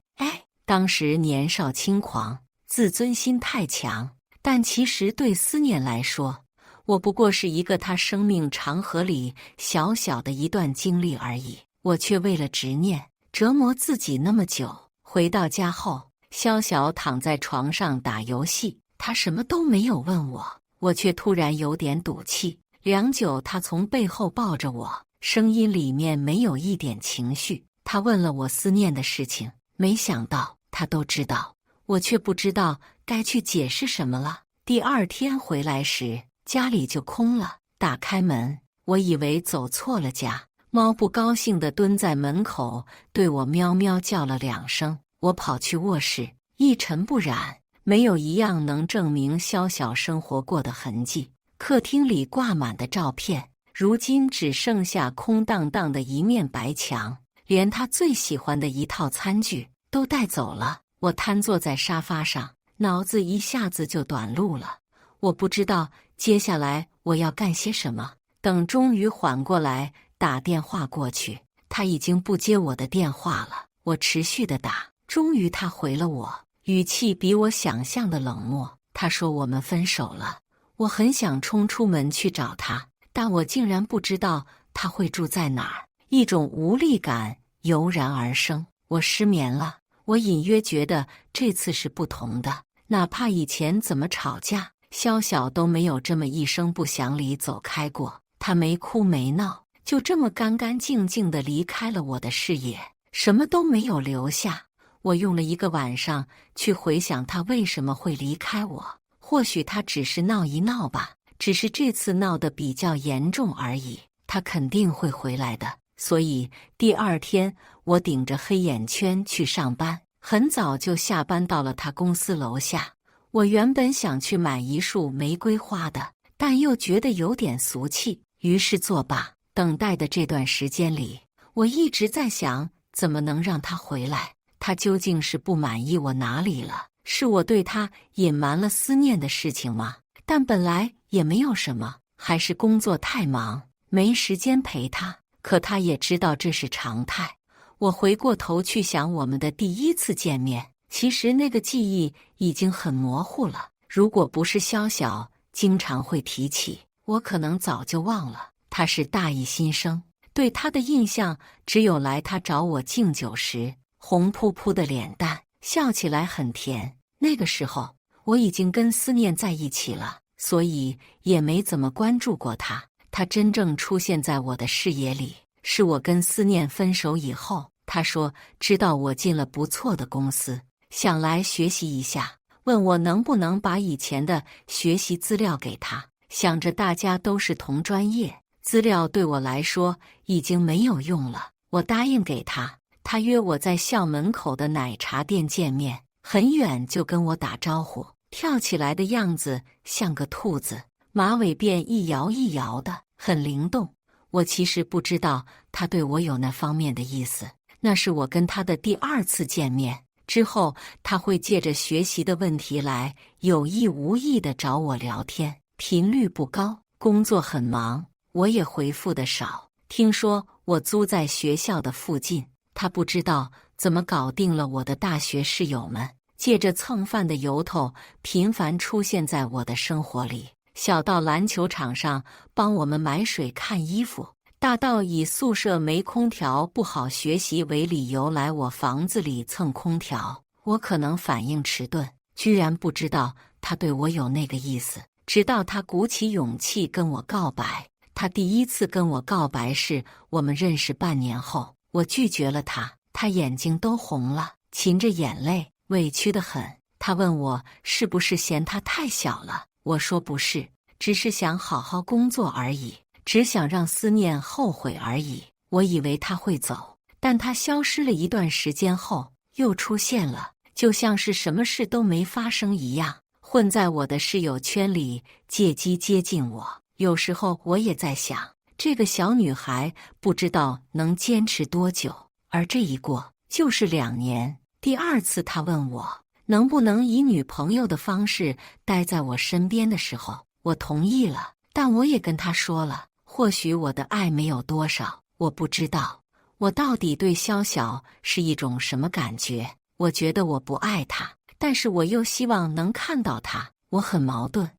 当时年少轻狂，自尊心太强，但其实对思念来说，我不过是一个他生命长河里小小的一段经历而已。我却为了执念折磨自己那么久。回到家后，萧晓躺在床上打游戏，他什么都没有问我，我却突然有点赌气。良久，他从背后抱着我，声音里面没有一点情绪。他问了我思念的事情，没想到他都知道，我却不知道该去解释什么了。第2天回来时，家里就空了。打开门，我以为走错了家，猫不高兴地蹲在门口，对我喵喵叫了2声。我跑去卧室，一尘不染，没有一样能证明萧晓生活过的痕迹。客厅里挂满的照片，如今只剩下空荡荡的一面白墙，连他最喜欢的一套餐具都带走了。我瘫坐在沙发上，脑子一下子就短路了。我不知道接下来我要干些什么。等终于缓过来，打电话过去，他已经不接我的电话了。我持续的打，终于他回了我，语气比我想象的冷漠。他说我们分手了。我很想冲出门去找他，但我竟然不知道他会住在哪儿。一种无力感油然而生。我失眠了。我隐约觉得这次是不同的，哪怕以前怎么吵架，萧晓都没有这么一声不响里走开过。他没哭没闹，就这么干干净净地离开了我的视野，什么都没有留下。我用了1个晚上去回想他为什么会离开我。或许他只是闹一闹吧，只是这次闹得比较严重而已。他肯定会回来的。所以第2天，我顶着黑眼圈去上班，很早就下班到了他公司楼下。我原本想去买一束玫瑰花的，但又觉得有点俗气，于是作罢。等待的这段时间里，我一直在想，怎么能让他回来？他究竟是不满意我哪里了？是我对他隐瞒了思念的事情吗？但本来也没有什么，还是工作太忙，没时间陪他。可他也知道这是常态。我回过头去想我们的第一次见面，其实那个记忆已经很模糊了。如果不是萧晓经常会提起，我可能早就忘了。他是大一新生，对他的印象只有来他找我敬酒时，红扑扑的脸蛋，笑起来很甜。那个时候我已经跟思念在一起了，所以也没怎么关注过他。他真正出现在我的视野里，是我跟思念分手以后。他说知道我进了不错的公司，想来学习一下，问我能不能把以前的学习资料给他。想着大家都是同专业，资料对我来说已经没有用了，我答应给他。他约我在校门口的奶茶店见面，很远就跟我打招呼，跳起来的样子像个兔子，马尾辫一摇一摇的，很灵动。我其实不知道他对我有那方面的意思，那是我跟他的第二次见面。之后他会借着学习的问题来有意无意地找我聊天，频率不高，工作很忙，我也回复的少。听说我租在学校的附近，他不知道怎么搞定了我的大学室友们，借着蹭饭的由头频繁出现在我的生活里，小到篮球场上帮我们买水看衣服，大到以宿舍没空调不好学习为理由来我房子里蹭空调。我可能反应迟钝，居然不知道他对我有那个意思，直到他鼓起勇气跟我告白。他第一次跟我告白是我们认识半年后，我拒绝了他，他眼睛都红了，噙着眼泪，委屈得很。他问我是不是嫌他太小了，我说不是，只是想好好工作而已，只想让思念后悔而已。我以为他会走，但他消失了一段时间后又出现了，就像是什么事都没发生一样，混在我的室友圈里，借机接近我。有时候我也在想，这个小女孩不知道能坚持多久，而这一过就是2年。第二次他问我能不能以女朋友的方式待在我身边的时候，我同意了，但我也跟他说了，或许我的爱没有多少，我不知道我到底对萧晓是一种什么感觉。我觉得我不爱他，但是我又希望能看到他，我很矛盾。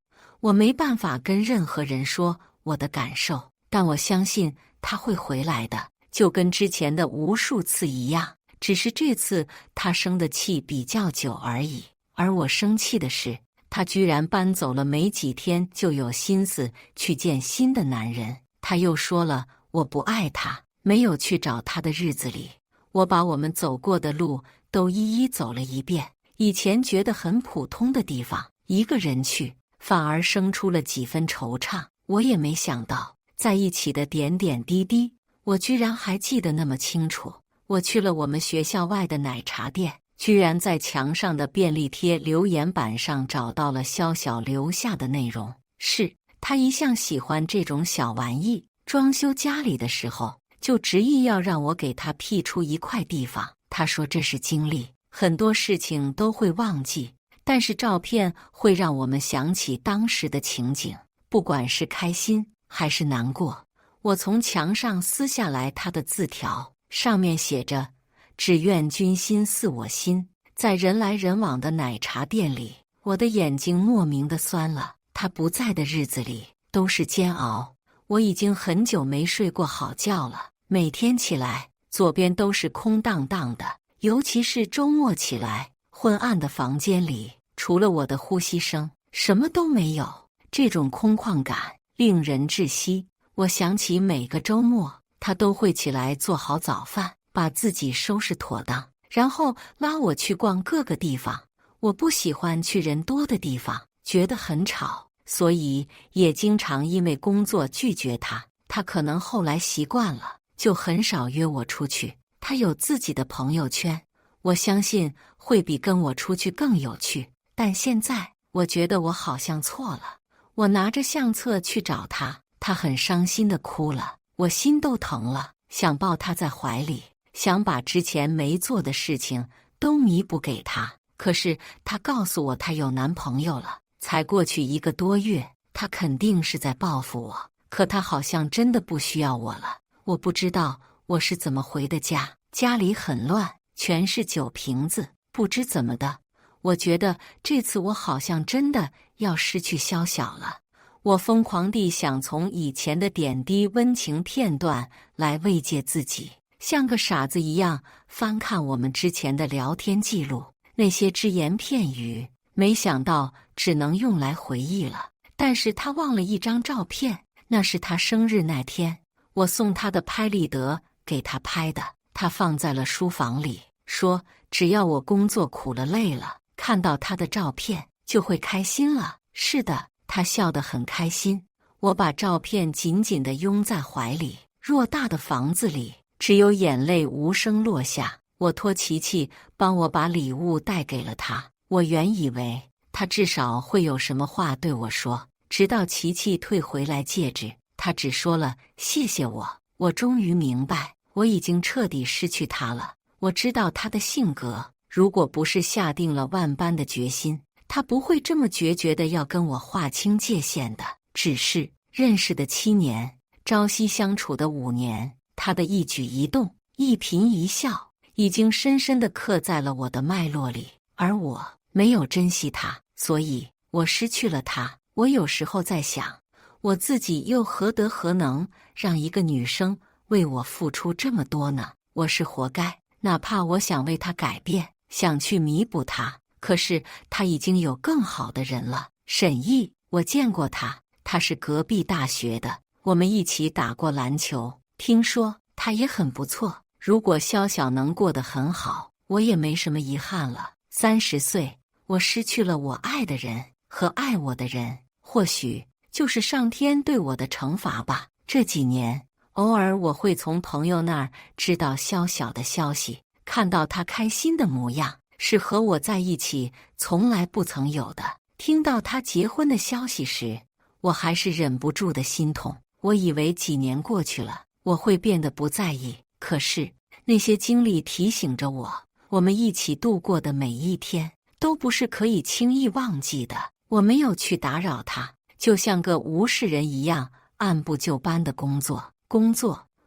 我没办法跟任何人说我的感受，但我相信他会回来的，就跟之前的无数次一样，只是这次他生的气比较久而已。而我生气的是，他居然搬走了没几天就有心思去见新的男人。他又说了我不爱他，没有去找他的日子里，我把我们走过的路都一一走了一遍。以前觉得很普通的地方，一个人去反而生出了几分惆怅。我也没想到在一起的点点滴滴，我居然还记得那么清楚。我去了我们学校外的奶茶店，居然在墙上的便利贴留言板上找到了萧晓留下的内容，是他一向喜欢这种小玩意，装修家里的时候就执意要让我给他辟出一块地方。他说这是经历，很多事情都会忘记，但是照片会让我们想起当时的情景，不管是开心还是难过。我从墙上撕下来他的字条，上面写着只愿君心似我心。在人来人往的奶茶店里，我的眼睛莫名的酸了。他不在的日子里都是煎熬，我已经很久没睡过好觉了，每天起来左边都是空荡荡的，尤其是周末起来，昏暗的房间里除了我的呼吸声什么都没有，这种空旷感令人窒息。我想起每个周末他都会起来做好早饭，把自己收拾妥当，然后拉我去逛各个地方。我不喜欢去人多的地方，觉得很吵，所以也经常因为工作拒绝他。他可能后来习惯了，就很少约我出去。他有自己的朋友圈，我相信会比跟我出去更有趣。但现在我觉得我好像错了。我拿着相册去找他，他很伤心的哭了，我心都疼了。想抱他在怀里，想把之前没做的事情都弥补给他。可是他告诉我他有男朋友了，才过去1个多月，他肯定是在报复我。可他好像真的不需要我了。我不知道我是怎么回的家，家里很乱，全是酒瓶子，不知怎么的。我觉得这次我好像真的要失去萧晓了。我疯狂地想从以前的点滴温情片段来慰藉自己，像个傻子一样翻看我们之前的聊天记录，那些只言片语，没想到只能用来回忆了。但是他忘了一张照片，那是他生日那天，我送他的拍立得给他拍的，他放在了书房里，说只要我工作苦了累了，看到他的照片就会开心了。是的，他笑得很开心。我把照片紧紧地拥在怀里，偌大的房子里，只有眼泪无声落下。我托琪琪帮我把礼物带给了他。我原以为他至少会有什么话对我说，直到琪琪退回来戒指，他只说了谢谢我。我终于明白，我已经彻底失去他了。我知道他的性格，如果不是下定了万般的决心，他不会这么决绝的要跟我划清界限的。只是认识的7年，朝夕相处的5年，他的一举一动，一颦一笑，已经深深地刻在了我的脉络里。而我没有珍惜他，所以我失去了他。我有时候在想，我自己又何德何能让一个女生为我付出这么多呢？我是活该。哪怕我想为他改变，想去弥补他，可是他已经有更好的人了。沈毅，我见过他，他是隔壁大学的，我们一起打过篮球，听说他也很不错。如果萧晓能过得很好，我也没什么遗憾了。30岁，我失去了我爱的人和爱我的人，或许就是上天对我的惩罚吧。这几年，偶尔我会从朋友那儿知道萧晓的消息，看到他开心的模样，是和我在一起从来不曾有的。听到他结婚的消息时，我还是忍不住的心痛。我以为几年过去了，我会变得不在意，可是那些经历提醒着我，我们一起度过的每一天都不是可以轻易忘记的。我没有去打扰他，就像个无事人一样，按部就班的工作。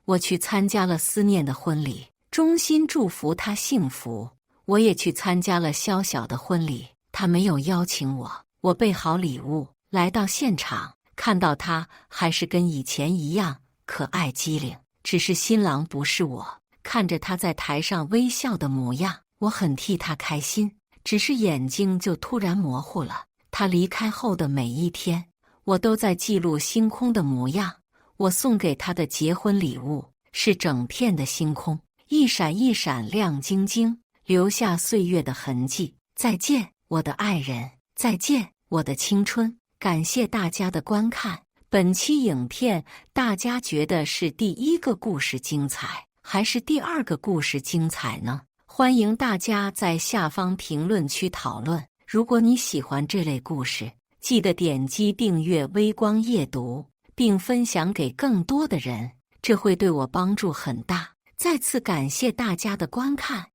我去参加了思念的婚礼，衷心祝福他幸福。我也去参加了萧晓的婚礼，他没有邀请我。我备好礼物，来到现场，看到他还是跟以前一样可爱机灵，只是新郎不是我。看着他在台上微笑的模样，我很替他开心，只是眼睛就突然模糊了。他离开后的每一天，我都在记录星空的模样。我送给他的结婚礼物是整片的星空，一闪一闪亮晶晶，留下岁月的痕迹。再见，我的爱人，再见，我的青春。感谢大家的观看。本期影片大家觉得是第1个故事精彩，还是第2个故事精彩呢？欢迎大家在下方评论区讨论。如果你喜欢这类故事，记得点击订阅微光夜读，并分享给更多的人，这会对我帮助很大。再次感谢大家的观看。